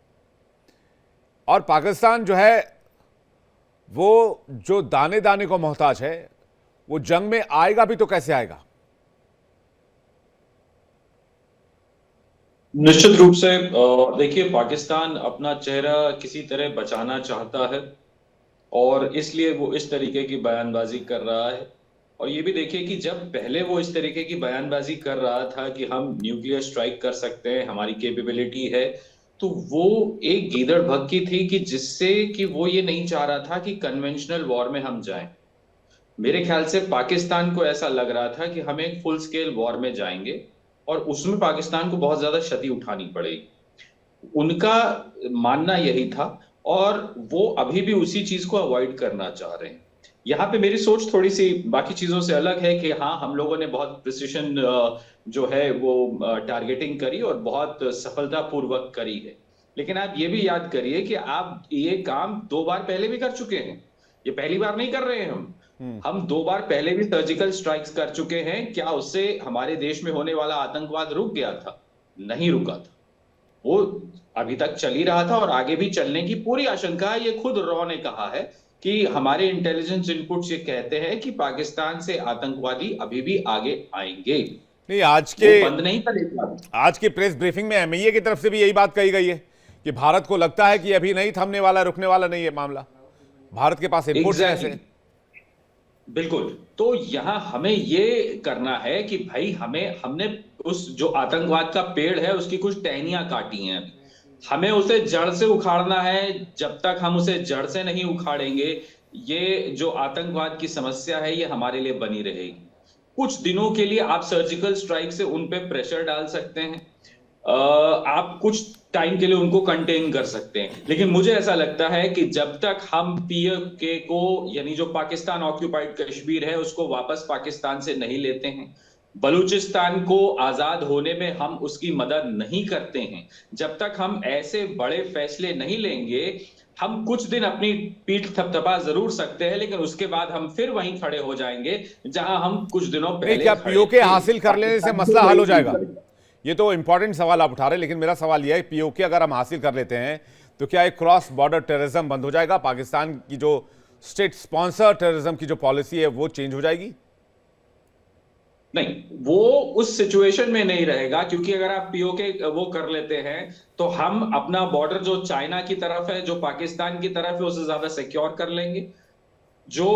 और पाकिस्तान जो है वो जो दाने दाने को मोहताज है, वो जंग में आएगा भी तो कैसे आएगा? निश्चित रूप से देखिए, पाकिस्तान अपना चेहरा किसी तरह बचाना चाहता है और इसलिए वो इस तरीके की बयानबाजी कर रहा है। और ये भी देखिए कि जब पहले वो इस तरीके की बयानबाजी कर रहा था कि हम न्यूक्लियर स्ट्राइक कर सकते हैं, हमारी कैपेबिलिटी है, तो वो एक गीदड़ भक्की थी कि जिससे कि वो ये नहीं चाह रहा था कि कन्वेंशनल वॉर में हम जाएं। मेरे ख्याल से पाकिस्तान को ऐसा लग रहा था कि हम एक फुल स्केल वॉर में जाएंगे और उसमें पाकिस्तान को बहुत ज्यादा क्षति उठानी पड़ेगी। उनका मानना यही था और वो अभी भी उसी चीज को अवॉइड करना चाह रहे हैं। यहाँ पे मेरी सोच थोड़ी सी बाकी चीजों से अलग है कि हाँ, हम लोगों ने बहुत प्रिसिशन जो है वो टारगेटिंग करी और बहुत सफलतापूर्वक करी है। लेकिन आप ये भी याद करिए कि आप ये काम 2 बार पहले भी कर चुके हैं। ये पहली बार नहीं कर रहे हैं हम 2 बार पहले भी सर्जिकल स्ट्राइक्स कर चुके हैं। क्या उससे हमारे देश में होने वाला आतंकवाद रुक गया था? नहीं रुका था, वो अभी तक चल ही रहा था और आगे भी चलने की पूरी आशंका है। ये खुद रॉ ने कहा है कि हमारे इंटेलिजेंस इनपुट्स ये कहते हैं कि पाकिस्तान से आतंकवादी अभी भी आगे आएंगे। नहीं, आज की प्रेस ब्रीफिंग में एमआईए की तरफ से भी यही बात कही गई है कि भारत को लगता है कि अभी नहीं थमने वाला, रुकने वाला नहीं है मामला। भारत के पास इनपुट्स हैं ऐसे। बिल्कुल, तो यहां हमें ये करना है कि भाई हमने उस जो आतंकवाद का पेड़ है उसकी कुछ टहनियां काटी हैं, हमें उसे जड़ से उखाड़ना है। जब तक हम उसे जड़ से नहीं उखाड़ेंगे, ये जो आतंकवाद की समस्या है ये हमारे लिए बनी रहेगी। कुछ दिनों के लिए आप सर्जिकल स्ट्राइक से उन पे प्रेशर डाल सकते हैं, आप कुछ टाइम के लिए उनको कंटेन कर सकते हैं, लेकिन मुझे ऐसा लगता है कि जब तक हम पीओके को, यानी जो पाकिस्तान ऑक्यूपाइड कश्मीर है, उसको वापस पाकिस्तान से नहीं लेते हैं, बलूचिस्तान को आजाद होने में हम उसकी मदद नहीं करते हैं, जब तक हम ऐसे बड़े फैसले नहीं लेंगे, हम कुछ दिन अपनी पीठ थपथपा जरूर सकते हैं, लेकिन उसके बाद हम फिर वहीं खड़े हो जाएंगे जहां हम कुछ दिनों पहले क्या खड़े पीओके थे। हासिल कर लेने से मसला हल हो जाएगा? ये तो इंपॉर्टेंट सवाल आप उठा रहे हैं, लेकिन मेरा सवाल यह है, पीओके अगर हम हासिल कर लेते हैं तो क्या एक क्रॉस बॉर्डर टेररिज्म बंद हो जाएगा? पाकिस्तान की जो स्टेट स्पॉन्सर टेररिज्म की जो पॉलिसी है वो चेंज हो जाएगी? नहीं, वो उस सिचुएशन में नहीं रहेगा, क्योंकि अगर आप पीओके वो कर लेते हैं तो हम अपना बॉर्डर जो चाइना की तरफ है, जो पाकिस्तान की तरफ है, उससे ज्यादा सिक्योर कर लेंगे। जो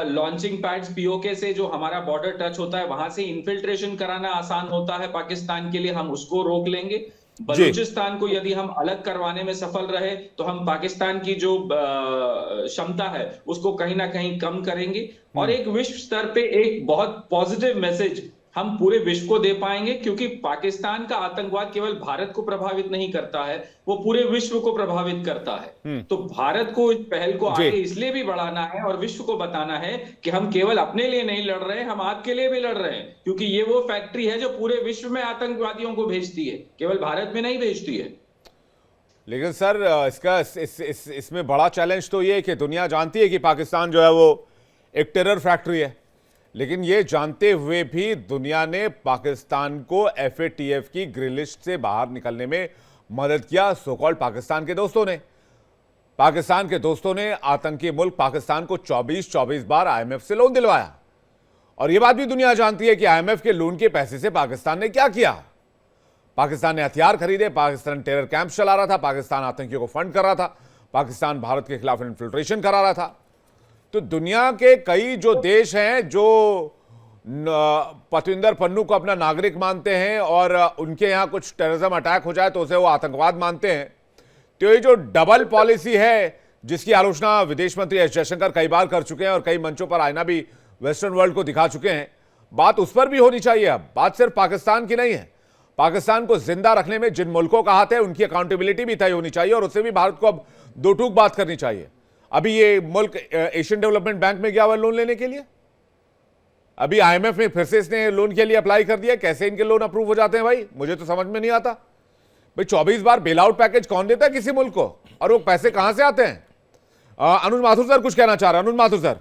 लॉन्चिंग पैड्स पीओके से जो हमारा बॉर्डर टच होता है, वहां से इन्फिल्ट्रेशन कराना आसान होता है पाकिस्तान के लिए, हम उसको रोक लेंगे। बलूचिस्तान को यदि हम अलग करवाने में सफल रहे तो हम पाकिस्तान की जो क्षमता है उसको कहीं ना कहीं कम करेंगे, और एक विश्व स्तर पे एक बहुत पॉजिटिव मैसेज हम पूरे विश्व को दे पाएंगे, क्योंकि पाकिस्तान का आतंकवाद केवल भारत को प्रभावित नहीं करता है, वो पूरे विश्व को प्रभावित करता है। तो भारत को इस पहल को आगे इसलिए भी बढ़ाना है और विश्व को बताना है कि हम केवल अपने लिए नहीं लड़ रहे हैं, हम आपके लिए भी लड़ रहे हैं, क्योंकि ये वो फैक्ट्री है जो पूरे विश्व में आतंकवादियों को भेजती है, केवल भारत में नहीं भेजती है। लेकिन सर, इसमें बड़ा चैलेंज तो ये है कि दुनिया जानती है कि पाकिस्तान जो है वो एक टेरर फैक्ट्री है, लेकिन ये जानते हुए भी दुनिया ने पाकिस्तान को FATF की ग्रे लिस्ट से बाहर निकलने में मदद किया। सो कॉल्ड पाकिस्तान के दोस्तों ने आतंकी मुल्क पाकिस्तान को 24 बार IMF से लोन दिलवाया, और यह बात भी दुनिया जानती है कि IMF के लोन के पैसे से पाकिस्तान ने क्या किया। पाकिस्तान ने हथियार खरीदे, पाकिस्तान टेरर कैंप चला रहा था, पाकिस्तान आतंकियों को फंड कर रहा था, पाकिस्तान भारत के खिलाफ इन्फिल्ट्रेशन करा रहा था। तो दुनिया के कई जो देश हैं जो पतविंदर पन्नू को अपना नागरिक मानते हैं और उनके यहां कुछ टेररिज्म अटैक हो जाए तो उसे वो आतंकवाद मानते हैं। तो ये जो डबल पॉलिसी है जिसकी आलोचना विदेश मंत्री एस जयशंकर कई बार कर चुके हैं और कई मंचों पर आईना भी वेस्टर्न वर्ल्ड को दिखा चुके हैं, बात उस पर भी होनी चाहिए। अब बात सिर्फ पाकिस्तान की नहीं है, पाकिस्तान को जिंदा रखने में जिन मुल्कों का हाथ है उनकी अकाउंटेबिलिटी भी तय होनी चाहिए, और उससे भी भारत को अब दो टूक बात करनी चाहिए। अभी ये मुल्क एशियन डेवलपमेंट बैंक में गया हुआ लोन लेने के लिए, अभी IMF में फिर से इसने लोन के लिए अप्लाई कर दिया। कैसे इनके लोन अप्रूव हो जाते हैं भाई, मुझे तो समझ में नहीं आता भाई। 24 बार बेल आउट पैकेज कौन देता है किसी मुल्क को, और वो पैसे कहां से आते हैं? अनुज माथुर सर कुछ कहना चाह रहे हैं। अनुज माथुर सर,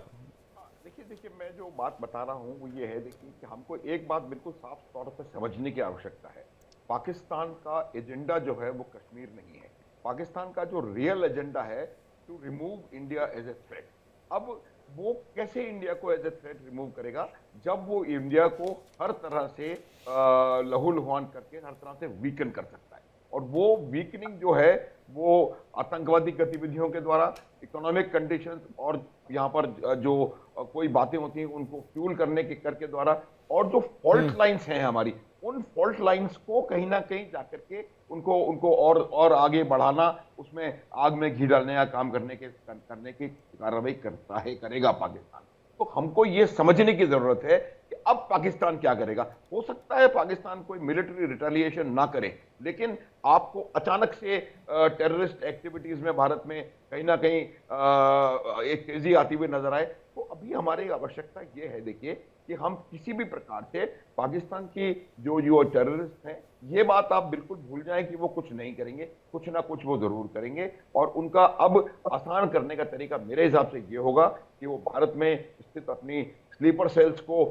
देखिए मैं जो बात बता रहा हूं वो ये है, देखिए कि हमको एक बात बिल्कुल साफ तौर पर समझने की आवश्यकता है। पाकिस्तान का एजेंडा जो है वो कश्मीर नहीं है। पाकिस्तान का जो रियल एजेंडा है to remove India as a threat. अब वो कैसे इंडिया को एज ए थ्रेट रिमूव करेगा, जब वो इंडिया को हर तरह से लहूलुहान करके हर तरह से वीकन कर सकता है। और वो वीकनिंग जो है वो आतंकवादी गतिविधियों के द्वारा, इकोनॉमिक कंडीशंस और यहाँ पर जो कोई बातें होती हैं उनको फ्यूल करने के करके द्वारा, और जो फॉल्ट लाइंस हैं हमारी, उन फॉल्ट लाइंस को कहीं ना कहीं जाकर के उनको और आगे बढ़ाना, उसमें आग में घी डालने का काम करने की कार्रवाई करेगा पाकिस्तान। तो हमको ये समझने की जरूरत है कि अब पाकिस्तान क्या करेगा। हो सकता है पाकिस्तान कोई मिलिट्री रिटेलिएशन ना करे, लेकिन आपको अचानक से टेररिस्ट एक्टिविटीज में भारत में कहीं ना कहीं एक तेजी आती हुई नजर आए, तो अभी हमारी आवश्यकता ये है, देखिए कि हम किसी भी प्रकार से पाकिस्तान की जो टेररिस्ट हैं, ये बात आप बिल्कुल भूल जाएं कि वो कुछ नहीं करेंगे, कुछ ना कुछ वो जरूर करेंगे। और उनका अब आसान करने का तरीका मेरे हिसाब से ये होगा कि वो भारत में स्थित अपनी स्लीपर सेल्स को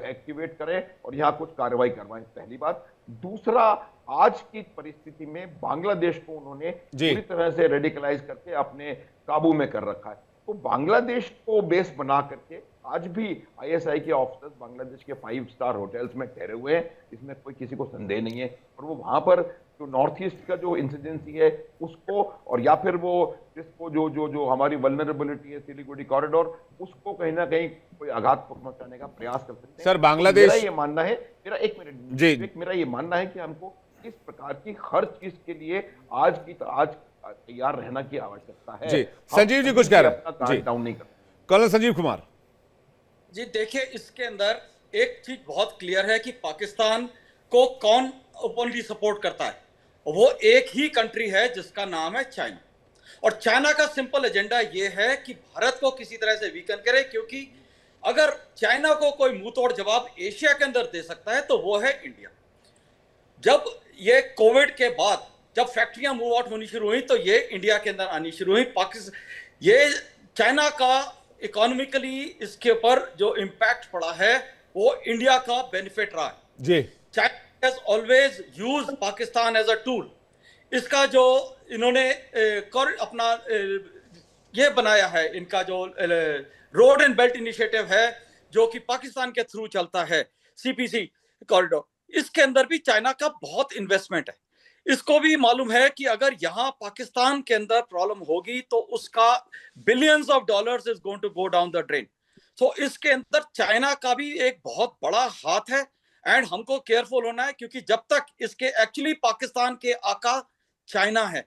एक्टिवेट करें और यहाँ कुछ कार्रवाई करवाएं, पहली बात। दूसरा, आज की परिस्थिति में बांग्लादेश को उन्होंने पूरी तरह से रेडिकलाइज करके अपने काबू में कर रखा है। तो बांग्लादेश को बेस बना करके आज भी ISI के ऑफिसर्स बांग्लादेश के 5 स्टार होटल्स में ठहरे हुए हैं, इसमें कोई किसी को संदेह नहीं है। और वो वहां पर जो नॉर्थ ईस्ट का जो इंसिडेंसी है उसको, और या फिर वो जिसको जो हमारी वल्नरेबिलिटी है सिलीगुड़ी कॉरिडोर, उसको कहीं ना कहीं कोई आघात पहुंचाने का प्रयास कर सकते हैं। सर बांग्लादेश, मेरा ये मानना है, मेरा ये मानना है कि हमको इस प्रकार की हर चीज के लिए आज तैयार रहना की आवश्यकता है। जी संजीव जी कुछ कह रहे हैं, डाउन नहीं कर। कर्नल संजीव कुमार जी, देखिए इसके अंदर एक चीज बहुत क्लियर है कि पाकिस्तान को कौन ओपनली सपोर्ट करता है, वो एक ही कंट्री है जिसका नाम है चाइना। और चाइना का सिंपल एजेंडा ये है कि भारत को किसी तरह से वीकन करे, क्योंकि अगर चाइना को कोई मुंहतोड़ जवाब एशिया के अंदर दे सकता है तो वो है इंडिया। जब ये कोविड के बाद जब फैक्ट्रियां मूव आउट होनी शुरू हुई तो ये इंडिया के अंदर आनी शुरू हुई। पाकिस्तान, ये चाइना का इकोनॉमिकली इसके ऊपर जो इम्पैक्ट पड़ा है वो इंडिया का बेनिफिट रहा है जी। China has always used Pakistan as a tool. इसका जो इन्होंने अपना ये बनाया है, इनका जो रोड एंड बेल्ट इनिशिएटिव है जो कि पाकिस्तान के थ्रू चलता है, सीपीसी कॉरिडोर, इसके अंदर भी चाइना का बहुत इन्वेस्टमेंट है। इसको भी मालूम है कि अगर यहाँ पाकिस्तान के अंदर प्रॉब्लम होगी तो उसका billions of dollars is going to go down the drain. So इसके अंदर चाइना का भी एक बहुत बड़ा हाथ है एंड हमको केयरफुल होना है, क्योंकि जब तक इसके एक्चुअली पाकिस्तान के आका चाइना है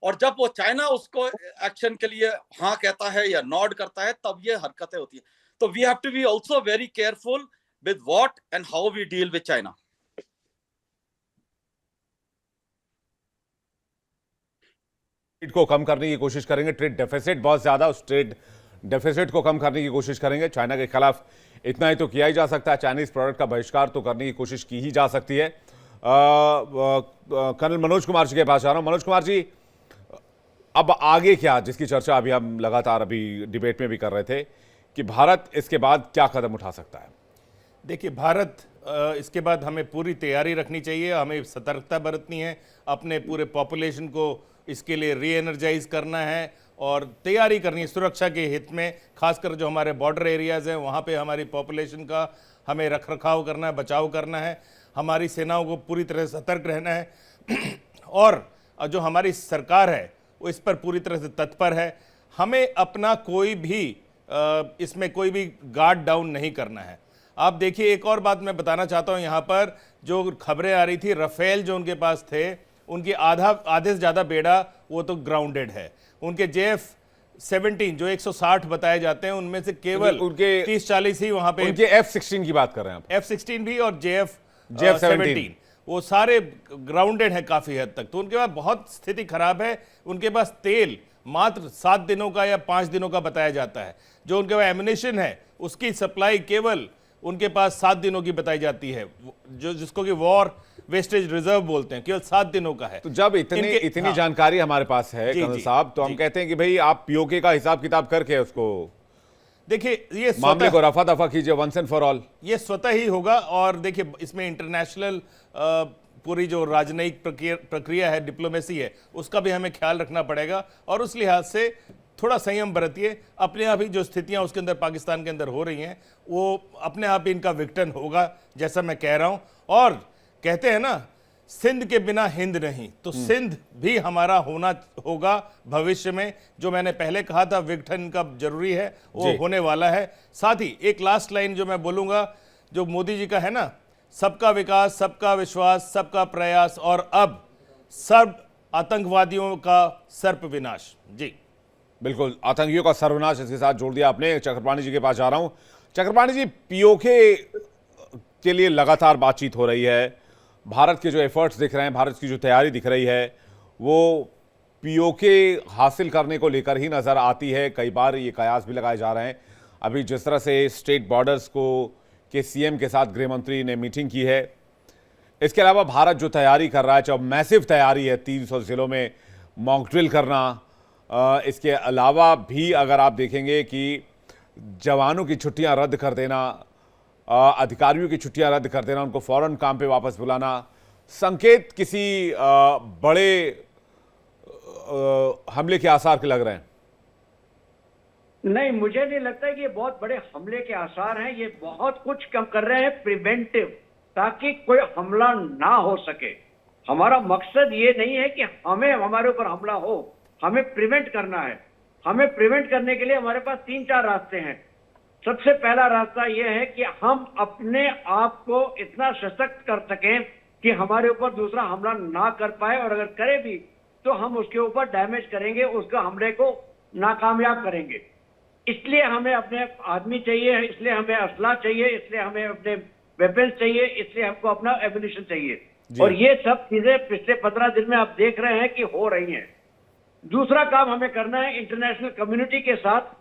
और जब वो चाइना उसको एक्शन के लिए हाँ कहता है या नॉड करता है तब ये हरकतें होती है। तो we have to be also very careful with what and how we deal with China. Trade को कम करने की कोशिश करेंगे, ट्रेड डेफिसिट बहुत ज्यादा, उस ट्रेड डेफिसिट को कम करने की कोशिश करेंगे। चाइना के खिलाफ इतना ही तो किया ही जा सकता है, चाइनीज प्रोडक्ट का बहिष्कार तो करने की कोशिश की ही जा सकती है। कर्नल मनोज कुमार जी के पास जा रहा हूं। मनोज कुमार जी, अब आगे क्या, जिसकी चर्चा अभी हम लगातार अभी डिबेट में भी कर रहे थे कि भारत इसके बाद क्या कदम उठा सकता है? देखिए, भारत इसके बाद हमें पूरी तैयारी रखनी चाहिए, हमें सतर्कता बरतनी है, अपने पूरे पॉपुलेशन को इसके लिए री एनर्जाइज करना है और तैयारी करनी है सुरक्षा के हित में। खासकर जो हमारे बॉर्डर एरियाज़ हैं वहाँ पे हमारी पॉपुलेशन का हमें रख रखाव करना है, बचाव करना है, हमारी सेनाओं को पूरी तरह से सतर्क रहना है और जो हमारी सरकार है वो इस पर पूरी तरह से तत्पर है। हमें अपना कोई भी इसमें कोई भी गार्ड डाउन नहीं करना है। आप देखिए, एक और बात मैं बताना चाहता हूँ, यहाँ पर जो खबरें आ रही थी राफेल जो उनके पास थे, उनकी आधे से ज़्यादा बेड़ा वो तो ग्राउंडेड है। उनके JF-17 जो 160 बताए जाते हैं उनमें से केवल उनके 30-40 ही वहाँ पे, उनके F-16 की बात कर रहे हैं आप? F-16 भी और JF-17 वो सारे ग्राउंडेड है काफ़ी हद तक। तो उनके पास बहुत स्थिति खराब है। उनके पास तेल मात्र 7 दिनों का या 5 दिनों का बताया जाता है। जो उनके पास एम्युनिशन है उसकी सप्लाई केवल उनके पास 7 दिनों की बताई जाती है, जो जिसको कि वॉर वेस्टेज रिजर्व बोलते हैं, केवल 7 दिनों का है। तो जब इतनी जानकारी हमारे पास है कर्नल साहब, तो हम कहते हैं कि भाई आप पीओके का हिसाब किताब करके उसको देखिए, ये मामले को रफा दफा कीजिए वंस एंड फॉर ऑल। ये स्वतः ही होगा। और देखिए, इसमें इंटरनेशनल पूरी जो राजनयिक प्रक्रिया है, डिप्लोमेसी है, उसका भी हमें ख्याल रखना पड़ेगा और उस लिहाज से थोड़ा संयम बरतिए। अपने आप ही जो स्थितियां उसके अंदर पाकिस्तान के अंदर हो रही हैं वो अपने आप ही इनका विघटन होगा, जैसा मैं कह रहा हूं। और कहते हैं ना, सिंध के बिना हिंद नहीं, तो सिंध भी हमारा होना होगा भविष्य में। जो मैंने पहले कहा था विघटन का जरूरी है, वो होने वाला है। साथ ही एक लास्ट लाइन जो मैं बोलूंगा, जो मोदी जी का है ना, सबका विकास, सबका विश्वास, सबका प्रयास और अब सब आतंकवादियों का सर्प विनाश। जी बिल्कुल, आतंकियों का सर्वनाश, इसके साथ जोड़ दिया आपने। चक्रपाणी जी के पास जा रहा हूं। चक्रपाणी जी, पीओके के लिए लगातार बातचीत हो रही है, भारत के जो एफर्ट्स दिख रहे हैं, भारत की जो तैयारी दिख रही है, वो पीओके हासिल करने को लेकर ही नजर आती है। कई बार ये कयास भी लगाए जा रहे हैं। अभी जिस तरह से स्टेट बॉर्डर्स को के सीएम के साथ गृह मंत्री ने मीटिंग की है, इसके अलावा भारत जो तैयारी कर रहा है, चाहे मैसिव तैयारी है, 300 जिलों में मॉक ड्रिल करना, इसके अलावा भी अगर आप देखेंगे कि जवानों की छुट्टियां रद्द कर देना, अधिकारियों की छुट्टियां रद्द कर देना, उनको फौरन काम पे वापस बुलाना, संकेत किसी बड़े हमले के आसार के लग रहे हैं। नहीं, मुझे नहीं लगता कि ये बहुत बड़े हमले के आसार हैं। ये बहुत कुछ कम कर रहे हैं प्रिवेंटिव, ताकि कोई हमला ना हो सके। हमारा मकसद ये नहीं है कि हमें हमारे ऊपर हमला हो, हमें प्रिवेंट करना है। हमें प्रिवेंट करने के लिए हमारे पास 3-4 रास्ते हैं। सबसे पहला रास्ता यह है कि हम अपने आप को इतना सशक्त कर सकें कि हमारे ऊपर दूसरा हमला ना कर पाए, और अगर करे भी तो हम उसके ऊपर डैमेज करेंगे, उसका हमले को नाकामयाब करेंगे। इसलिए हमें अपने आदमी चाहिए, इसलिए हमें असला चाहिए, इसलिए हमें अपने वेपन्स चाहिए, इसलिए हमको अपना एम्युनिशन चाहिए। और ये सब चीजें पिछले 15 दिन में आप देख रहे हैं कि हो रही हैं। दूसरा काम हमें करना है, इंटरनेशनल कम्युनिटी के साथ,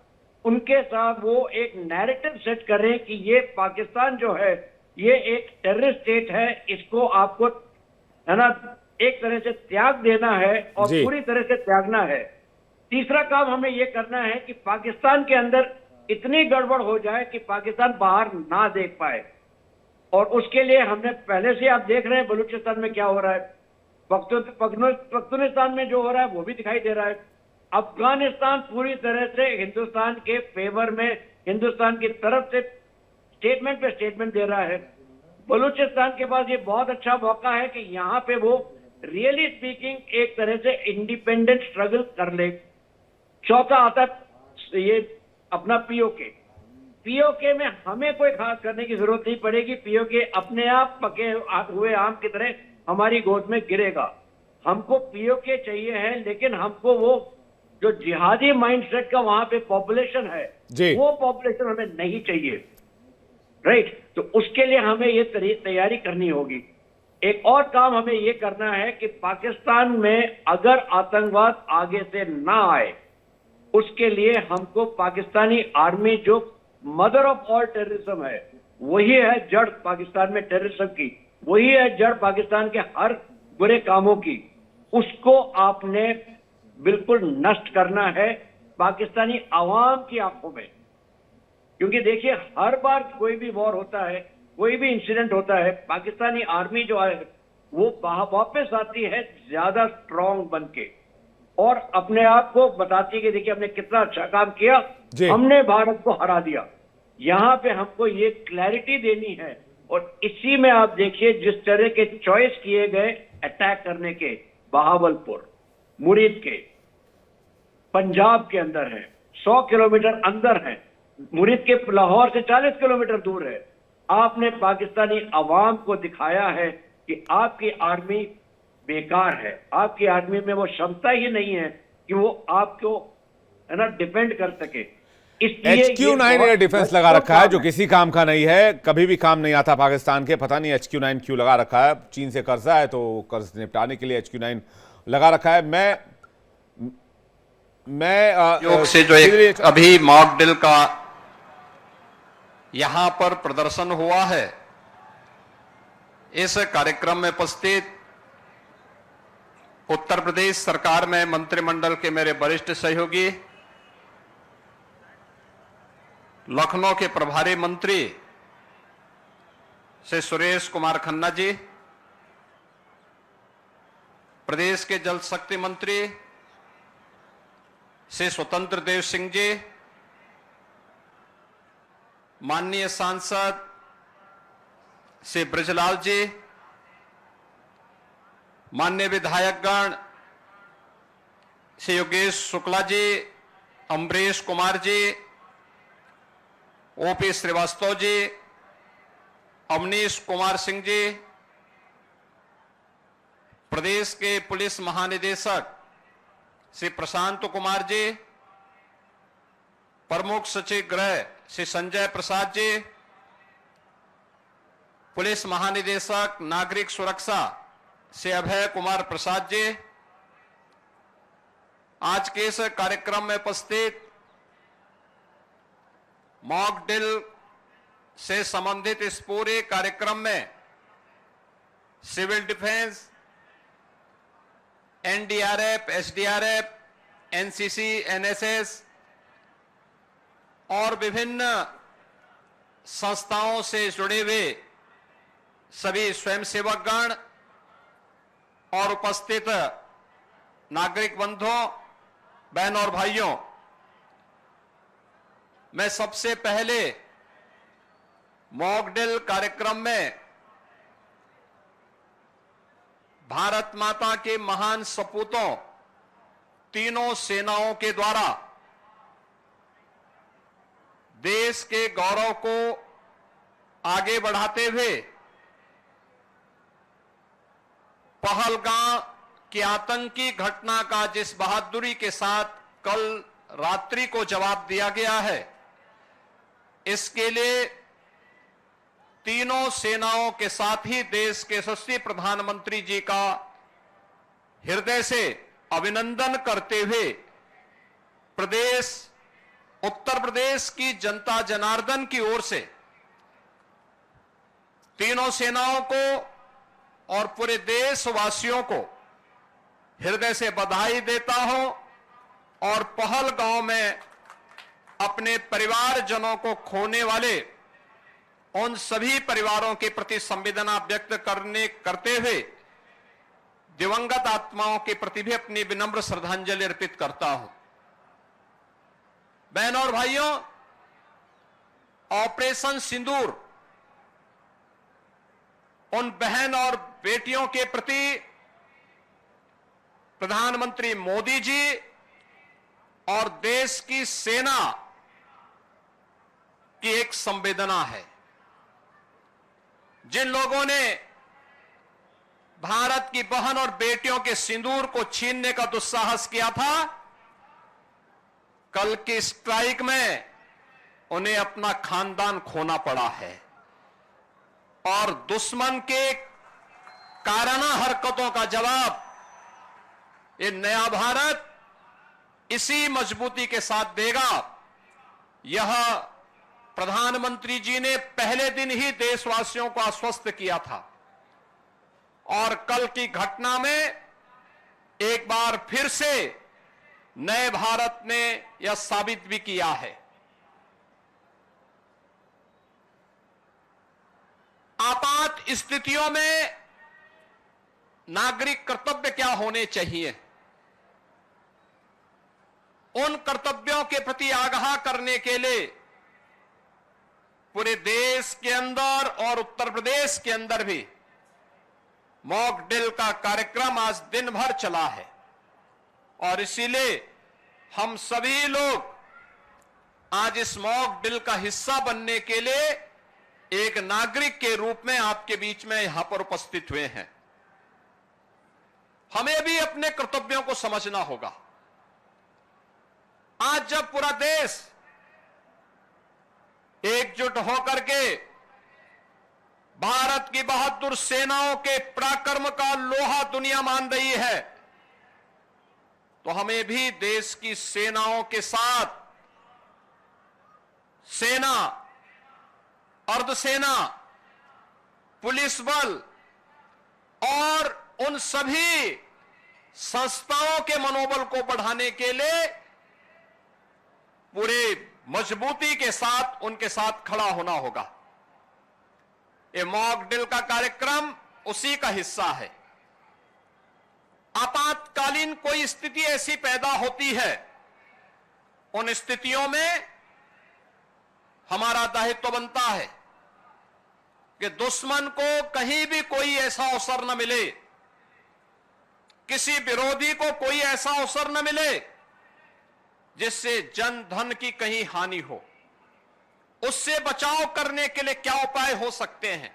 उनके साथ वो एक नैरेटिव सेट करें कि ये पाकिस्तान जो है ये एक टेररिस्ट स्टेट है, इसको आपको है ना एक तरह से त्याग देना है और जी। पूरी तरह से त्यागना है। तीसरा काम हमें ये करना है कि पाकिस्तान के अंदर इतनी गड़बड़ हो जाए कि पाकिस्तान बाहर ना देख पाए, और उसके लिए हमने पहले से, आप देख रहे हैं बलूचिस्तान में क्या हो रहा है, पख्तूनिस्तान में जो हो रहा है वो भी दिखाई दे रहा है। अफगानिस्तान पूरी तरह से हिंदुस्तान के फेवर में, हिंदुस्तान की तरफ से स्टेटमेंट पे स्टेटमेंट दे रहा है। बलूचिस्तान के पास ये बहुत अच्छा मौका है कि यहाँ पे वो रियली स्पीकिंग एक तरह से इंडिपेंडेंट स्ट्रगल कर ले। चौथा आता है ये अपना पीओके में हमें कोई खास करने की जरूरत नहीं पड़ेगी। पीओके अपने आप पके हुए आम की तरह हमारी गोद में गिरेगा। हमको पीओके चाहिए है, लेकिन हमको वो जो जिहादी माइंडसेट का वहां पे पॉपुलेशन है, वो पॉपुलेशन हमें नहीं चाहिए, राइट। तो उसके लिए हमें ये तैयारी करनी होगी। एक और काम हमें ये करना है कि पाकिस्तान में अगर आतंकवाद आगे से ना आए, उसके लिए हमको पाकिस्तानी आर्मी, जो मदर ऑफ ऑल टेररिज्म है, वही है जड़ पाकिस्तान में टेररिज्म की, वही है जड़ पाकिस्तान के हर बुरे कामों की, उसको आपने बिल्कुल नष्ट करना है पाकिस्तानी आवाम की आंखों में। क्योंकि देखिए, हर बार कोई भी वॉर होता है, कोई भी इंसिडेंट होता है, पाकिस्तानी आर्मी जो है वो वापस आती है ज्यादा स्ट्रांग बन के, और अपने आप को बताती है कि देखिए हमने कितना अच्छा काम किया, हमने भारत को हरा दिया। यहाँ पे हमको ये क्लैरिटी देनी है, और इसी में आप देखिए जिस तरह के चॉइस किए गए अटैक करने के, बहावलपुर, मुरीद के, पंजाब के अंदर है, 100 किलोमीटर अंदर है, मुरीद के लाहौर से 40 किलोमीटर दूर है। आपने पाकिस्तानी अवाम को दिखाया है कि आपकी आर्मी बेकार है, आपकी आर्मी में वो क्षमता ही नहीं है कि वो आपको है ना डिफेंड कर सके। HQ9 एयर डिफेंस लगा रखा है जो किसी काम का नहीं है, कभी भी काम नहीं आता पाकिस्तान के। पता नहीं HQ9 क्यों लगा रखा है। चीन से कर्जा है तो कर्ज निपटाने के लिए HQ9 लगा रखा है। मैं योग से जो एक अभी मॉक ड्रिल का यहां पर प्रदर्शन हुआ है, इस कार्यक्रम में उपस्थित उत्तर प्रदेश सरकार में मंत्रिमंडल के मेरे वरिष्ठ सहयोगी, लखनऊ के प्रभारी मंत्री श्री सुरेश कुमार खन्ना जी, प्रदेश के जल शक्ति मंत्री श्री स्वतंत्र देव सिंह जी, माननीय सांसद श्री ब्रजलाल जी, माननीय विधायकगण श्री योगेश शुक्ला जी, अमरीश कुमार जी, ओपी श्रीवास्तव जी, अवनीश कुमार सिंह जी, प्रदेश के पुलिस महानिदेशक श्री प्रशांत कुमार जी, प्रमुख सचिव गृह श्री संजय प्रसाद जी, पुलिस महानिदेशक नागरिक सुरक्षा श्री अभय कुमार प्रसाद जी, आज के इस कार्यक्रम में उपस्थित मॉक ड्रिल से संबंधित इस पूरे कार्यक्रम में civil defence, NDRF, SDRF, NCC, NSS और विभिन्न संस्थाओं से जुड़े हुए सभी स्वयंसेवकगण और उपस्थित नागरिक बंधुओं, बहन और भाइयों, मैं सबसे पहले मॉक ड्रिल कार्यक्रम में भारत माता के महान सपूतों, तीनों सेनाओं के द्वारा देश के गौरव को आगे बढ़ाते हुए पहलगाम की आतंकी घटना का जिस बहादुरी के साथ कल रात्रि को जवाब दिया गया है, इसके लिए तीनों सेनाओं के साथ ही देश के यशस्वी प्रधानमंत्री जी का हृदय से अभिनंदन करते हुए उत्तर प्रदेश की जनता जनार्दन की ओर से तीनों सेनाओं को और पूरे देशवासियों को हृदय से बधाई देता हूं और पहलगांव में अपने परिवारजनों को खोने वाले उन सभी परिवारों के प्रति संवेदना व्यक्त करते हुए दिवंगत आत्माओं के प्रति भी अपनी विनम्र श्रद्धांजलि अर्पित करता हूं। बहनों और भाइयों, ऑपरेशन सिंदूर उन बहन और बेटियों के प्रति प्रधानमंत्री मोदी जी और देश की सेना की एक संवेदना है। जिन लोगों ने भारत की बहन और बेटियों के सिंदूर को छीनने का दुस्साहस किया था, कल की स्ट्राइक में उन्हें अपना खानदान खोना पड़ा है और दुश्मन के काराना हरकतों का जवाब ये नया भारत इसी मजबूती के साथ देगा। यह प्रधानमंत्री जी ने पहले दिन ही देशवासियों को आश्वस्त किया था और कल की घटना में एक बार फिर से नए भारत ने यह साबित भी किया है। आपात स्थितियों में नागरिक कर्तव्य क्या होने चाहिए, उन कर्तव्यों के प्रति आगाह करने के लिए पूरे देश के अंदर और उत्तर प्रदेश के अंदर भी मॉक ड्रिल का कार्यक्रम आज दिन भर चला है और इसीलिए हम सभी लोग आज इस मॉक ड्रिल का हिस्सा बनने के लिए एक नागरिक के रूप में आपके बीच में यहां पर उपस्थित हुए हैं। हमें भी अपने कर्तव्यों को समझना होगा। आज जब पूरा देश एकजुट होकर के भारत की बहादुर सेनाओं के पराक्रम का लोहा दुनिया मान रही है, तो हमें भी देश की सेनाओं के साथ सेना, अर्धसेना, पुलिस बल और उन सभी संस्थाओं के मनोबल को बढ़ाने के लिए पूरे मजबूती के साथ उनके साथ खड़ा होना होगा। ये मॉक ड्रिल का कार्यक्रम उसी का हिस्सा है। आपातकालीन कोई स्थिति ऐसी पैदा होती है, उन स्थितियों में हमारा दायित्व बनता है कि दुश्मन को कहीं भी कोई ऐसा अवसर न मिले, किसी विरोधी को कोई ऐसा अवसर न मिले जिससे जन धन की कहीं हानि हो। उससे बचाव करने के लिए क्या उपाय हो सकते हैं?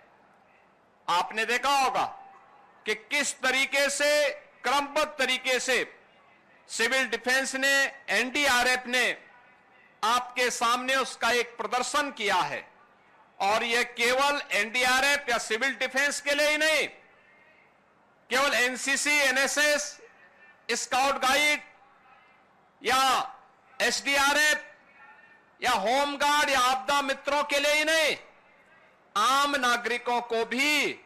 आपने देखा होगा कि किस तरीके से क्रमबद्ध तरीके से सिविल डिफेंस ने, एनडीआरएफ ने आपके सामने उसका एक प्रदर्शन किया है और यह केवल एनडीआरएफ या सिविल डिफेंस के लिए ही नहीं, केवल एनसीसी, एनएसएस, स्काउट गाइड या एसडीआरएफ या होमगार्ड या आपदा मित्रों के लिए ही नहीं, आम नागरिकों को भी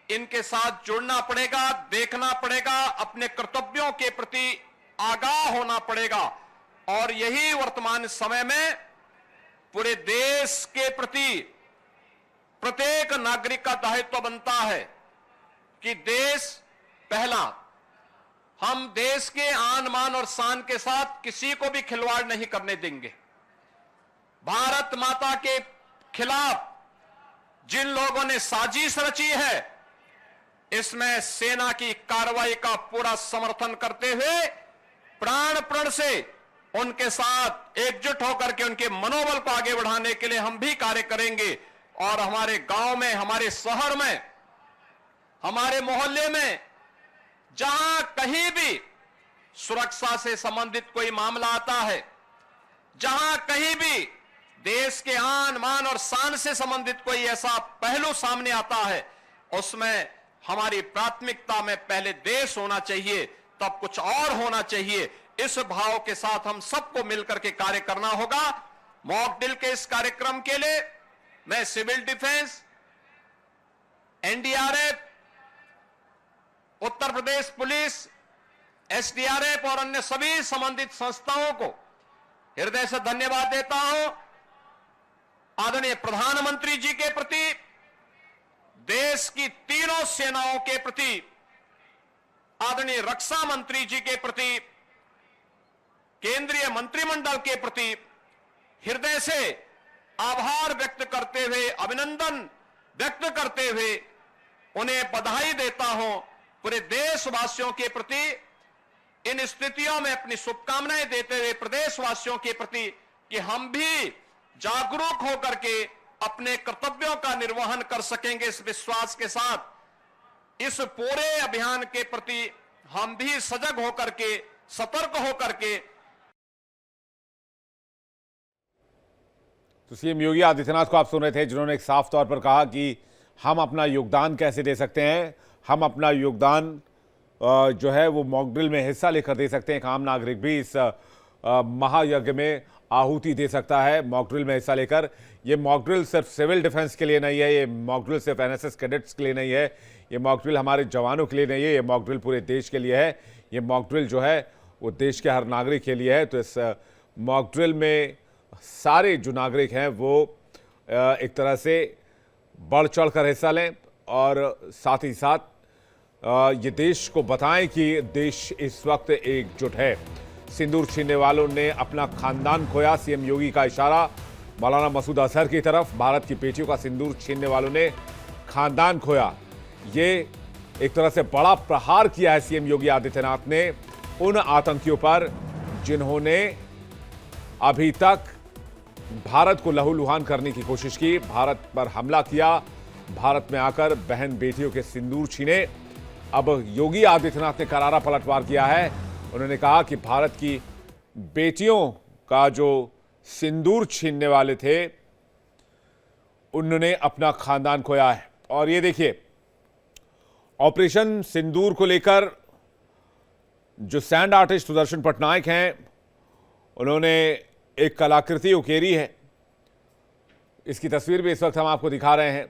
इनके साथ जुड़ना पड़ेगा, देखना पड़ेगा, अपने कर्तव्यों के प्रति आगाह होना पड़ेगा। और यही वर्तमान समय में पूरे देश के प्रति प्रत्येक नागरिक का दायित्व बनता है कि देश पहला, हम देश के आन मान और शान के साथ किसी को भी खिलवाड़ नहीं करने देंगे। भारत माता के खिलाफ जिन लोगों ने साजिश रची है, इसमें सेना की कार्रवाई का पूरा समर्थन करते हुए प्राण प्रण से उनके साथ एकजुट होकर के उनके मनोबल को आगे बढ़ाने के लिए हम भी कार्य करेंगे। और हमारे गांव में, हमारे शहर में, हमारे मोहल्ले में जहां कहीं भी सुरक्षा से संबंधित कोई मामला आता है, जहां कहीं भी देश के आन मान और शान से संबंधित कोई ऐसा पहलू सामने आता है, उसमें हमारी प्राथमिकता में पहले देश होना चाहिए, तब कुछ और होना चाहिए। इस भाव के साथ हम सबको मिलकर के कार्य करना होगा। मॉक ड्रिल के इस कार्यक्रम के लिए मैं civil defence, NDRF Uttar Pradesh police, SDRF और अन्य सभी संबंधित संस्थाओं को हृदय से धन्यवाद देता हूं। आदरणीय प्रधानमंत्री जी के प्रति, देश की तीनों सेनाओं के प्रति, आदरणीय रक्षा मंत्री जी के प्रति, केंद्रीय मंत्रिमंडल के प्रति हृदय से आभार व्यक्त करते हुए, अभिनंदन व्यक्त करते हुए उन्हें बधाई देता हूं। पूरे देशवासियों के प्रति इन स्थितियों में अपनी शुभकामनाएं देते हुए प्रदेशवासियों के प्रति कि हम भी जागरूक होकर के अपने कर्तव्यों का निर्वहन कर सकेंगे, इस विश्वास के साथ इस पूरे अभियान के प्रति हम भी सजग होकर के, सतर्क होकर के। तो सीएम योगी आदित्यनाथ को आप सुन रहे थे, जिन्होंने एक साफ तौर पर कहा कि हम अपना योगदान कैसे दे सकते हैं। हम अपना योगदान जो है वो मॉक ड्रिल में हिस्सा लेकर दे सकते हैं। एक आम नागरिक भी इस महायज्ञ में आहुति दे सकता है मॉक ड्रिल में हिस्सा लेकर। ये मॉक ड्रिल सिर्फ सिविल डिफेंस के लिए नहीं है, ये मॉक ड्रिल सिर्फ एनएसएस कैडेट्स के लिए नहीं है, ये मॉक ड्रिल हमारे जवानों के लिए नहीं है, ये मॉक ड्रिल पूरे देश के लिए है। ये मॉक ड्रिल जो है वो देश के हर नागरिक के लिए है। तो इस मॉक ड्रिल में सारे जो नागरिक हैं वो एक तरह से बढ़ चढ़ कर हिस्सा लें और साथ ही साथ ये देश को बताएं कि देश इस वक्त एकजुट है। सिंदूर छीनने वालों ने अपना खानदान खोया, सीएम योगी का इशारा मौलाना मसूद अजहर की तरफ। भारत की बेटियों का सिंदूर छीनने वालों ने खानदान खोया, ये एक तरह से बड़ा प्रहार किया है सीएम योगी आदित्यनाथ ने उन आतंकियों पर जिन्होंने अभी तक भारत को लहूलुहान करने की कोशिश की, भारत पर हमला किया, भारत में आकर बहन बेटियों के सिंदूर छीने। अब योगी आदित्यनाथ ने करारा पलटवार किया है। उन्होंने कहा कि भारत की बेटियों का जो सिंदूर छीनने वाले थे उन्होंने अपना खानदान खोया है। और ये देखिए, ऑपरेशन सिंदूर को लेकर जो सैंड आर्टिस्ट सुदर्शन पटनायक हैं, उन्होंने एक कलाकृति उकेरी है। इसकी तस्वीर भी इस वक्त हम आपको दिखा रहे हैं,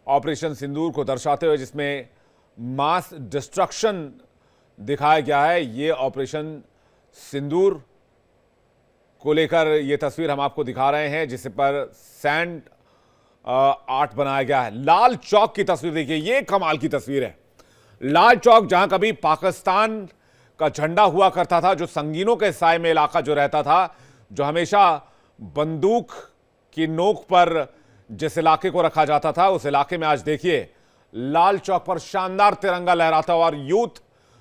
ऑपरेशन सिंदूर को दर्शाते हुए, जिसमें मास डिस्ट्रक्शन दिखाया गया है। ये ऑपरेशन सिंदूर को लेकर ये तस्वीर हम आपको दिखा रहे हैं, जिस पर सैंड आर्ट बनाया गया है। लाल चौक की तस्वीर देखिए, ये कमाल की तस्वीर है। लाल चौक, जहां कभी पाकिस्तान का झंडा हुआ करता था, जो संगीनों के साए में इलाका जो रहता था, जो हमेशा बंदूक की नोक पर जिस इलाके को रखा जाता था, उस इलाके में आज देखिए लाल चौक पर शानदार तिरंगा लहराता हुआ और यूथ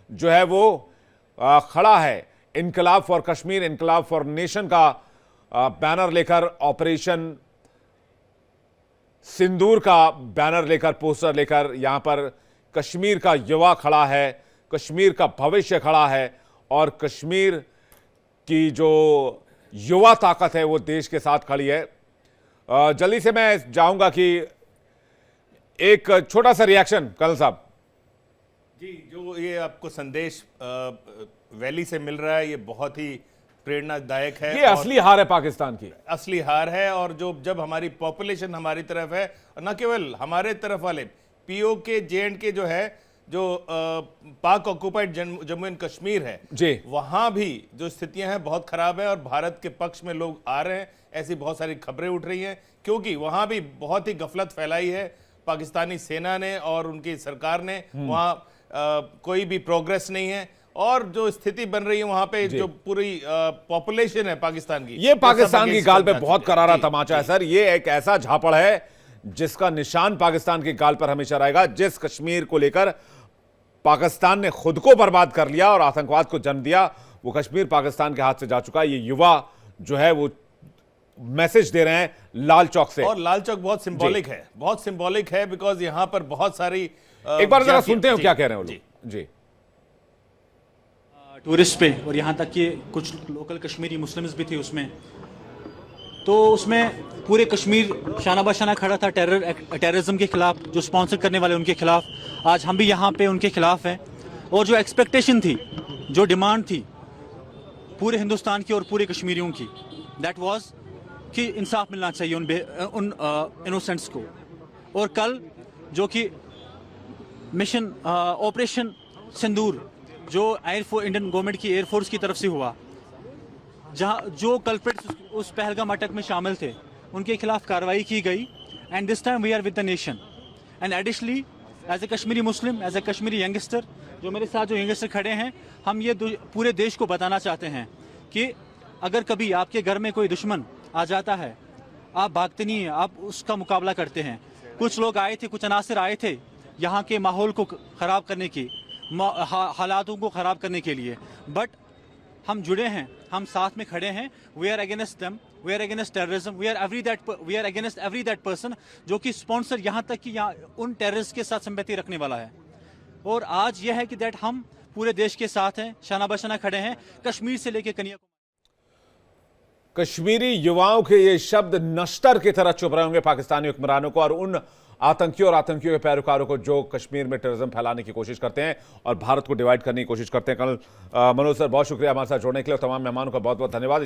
जो है वो खड़ा है इनकलाब फॉर कश्मीर, इनकलाब फॉर नेशन का बैनर लेकर, ऑपरेशन सिंदूर का बैनर लेकर, पोस्टर लेकर। यहां पर कश्मीर का युवा खड़ा है, कश्मीर का भविष्य खड़ा है और कश्मीर की जो युवा ताकत है वो देश के साथ खड़ी है। जल्दी से मैं चाहूंगा कि एक छोटा सा रिएक्शन कर्नल साहब। जी, जो ये आपको संदेश वैली से मिल रहा है, ये बहुत ही प्रेरणादायक है। ये असली हार है पाकिस्तान की, असली हार है। और जो जब हमारी पॉपुलेशन हमारी तरफ है, न केवल हमारे तरफ वाले पीओके जेएंडके जो है, जो पाक ऑक्युपाइड जम्मू एंड कश्मीर है जी, वहां भी जो स्थितियां हैं बहुत खराब है और भारत के पक्ष में लोग आ रहे हैं, ऐसी बहुत सारी खबरें उठ रही हैं, क्योंकि वहां भी बहुत ही गफलत फैलाई है पाकिस्तानी सेना ने और उनकी सरकार ने। वहां कोई भी प्रोग्रेस नहीं है और जो स्थिति बन रही है वहां पे, जो पूरी पॉपुलेशन है पाकिस्तान की, ये पाकिस्तान की गाल पे बहुत करारा तमाचा है सर। ये एक ऐसा झापड़ है जिसका निशान पाकिस्तान की गाल पर हमेशा रहेगा। जिस कश्मीर को लेकर पाकिस्तान ने खुद को बर्बाद कर लिया और आतंकवाद को जन्म दिया, वो कश्मीर पाकिस्तान के हाथ से जा चुका है। ये युवा जो है वो मैसेज दे रहे हैं लाल चौक से। और लाल चौक बहुत सिंबॉलिक है, बहुत सिंबॉलिक है, बिकॉज यहां पर बहुत सारी एक बार जरा सुनते हैं क्या कह रहे हैं वो लोग। जी, टूरिस्ट पे और यहाँ तक कि कुछ लोकल कश्मीरी मुस्लिम्स भी थे उसमें, तो उसमें पूरे कश्मीर शाना बाशाना खड़ा था टेररिज्म के खिलाफ, जो स्पॉन्सर करने वाले उनके खिलाफ। आज हम भी यहाँ पे उनके खिलाफ हैं। और जो एक्सपेक्टेशन थी, जो डिमांड थी पूरे हिंदुस्तान की और पूरे कश्मीरियों की, दैट वाज कि इंसाफ मिलना चाहिए उन इनोसेंट्स को। और कल जो कि मिशन ऑपरेशन सिंदूर जो इंडियन गवर्नमेंट की एयरफोर्स की तरफ से हुआ, जहां जो कल्प्रिट्स उस पहलगाम अटैक में शामिल थे उनके खिलाफ कार्रवाई की गई। And this time we are with the nation. And additionally as a Kashmiri Muslim, as a Kashmiri youngster, जो मेरे साथ जो यंगस्टर खड़े हैं, हम ये पूरे देश को बताना चाहते हैं कि अगर कभी आपके घर में कोई दुश्मन आ जाता है, आप भागते नहीं हैं, आप उसका मुकाबला करते हैं। कुछ लोग आए थे, कुछ अनासर आए थे यहाँ के माहौल को ख़राब करने की, हालातों को ख़राब करने के लिए, बट हम जुड़े हैं, हम साथ में खड़े हैं। We are against them, we are against terrorism, we are against every that person जो कि स्पॉन्सर, यहाँ तक कि यहाँ उन टेररिस्ट के साथ सिंपैथी रखने वाला है। और आज यह है कि दैट हम पूरे देश के साथ हैं, शाना बशाना खड़े हैं, कश्मीर से लेकर कन्याकुमारी। कश्मीरी युवाओं के ये शब्द नश्तर की तरह चुभ रहे होंगे पाकिस्तानी हुक्मरानों को और उन आतंकियों और आतंकियों के पैरोकारों को जो कश्मीर में टेररिज्म फैलाने की कोशिश करते हैं और भारत को डिवाइड करने की कोशिश करते हैं। कल मनोज सर, बहुत शुक्रिया हमारे साथ जुड़ने के लिए और तमाम मेहमानों का बहुत बहुत धन्यवाद।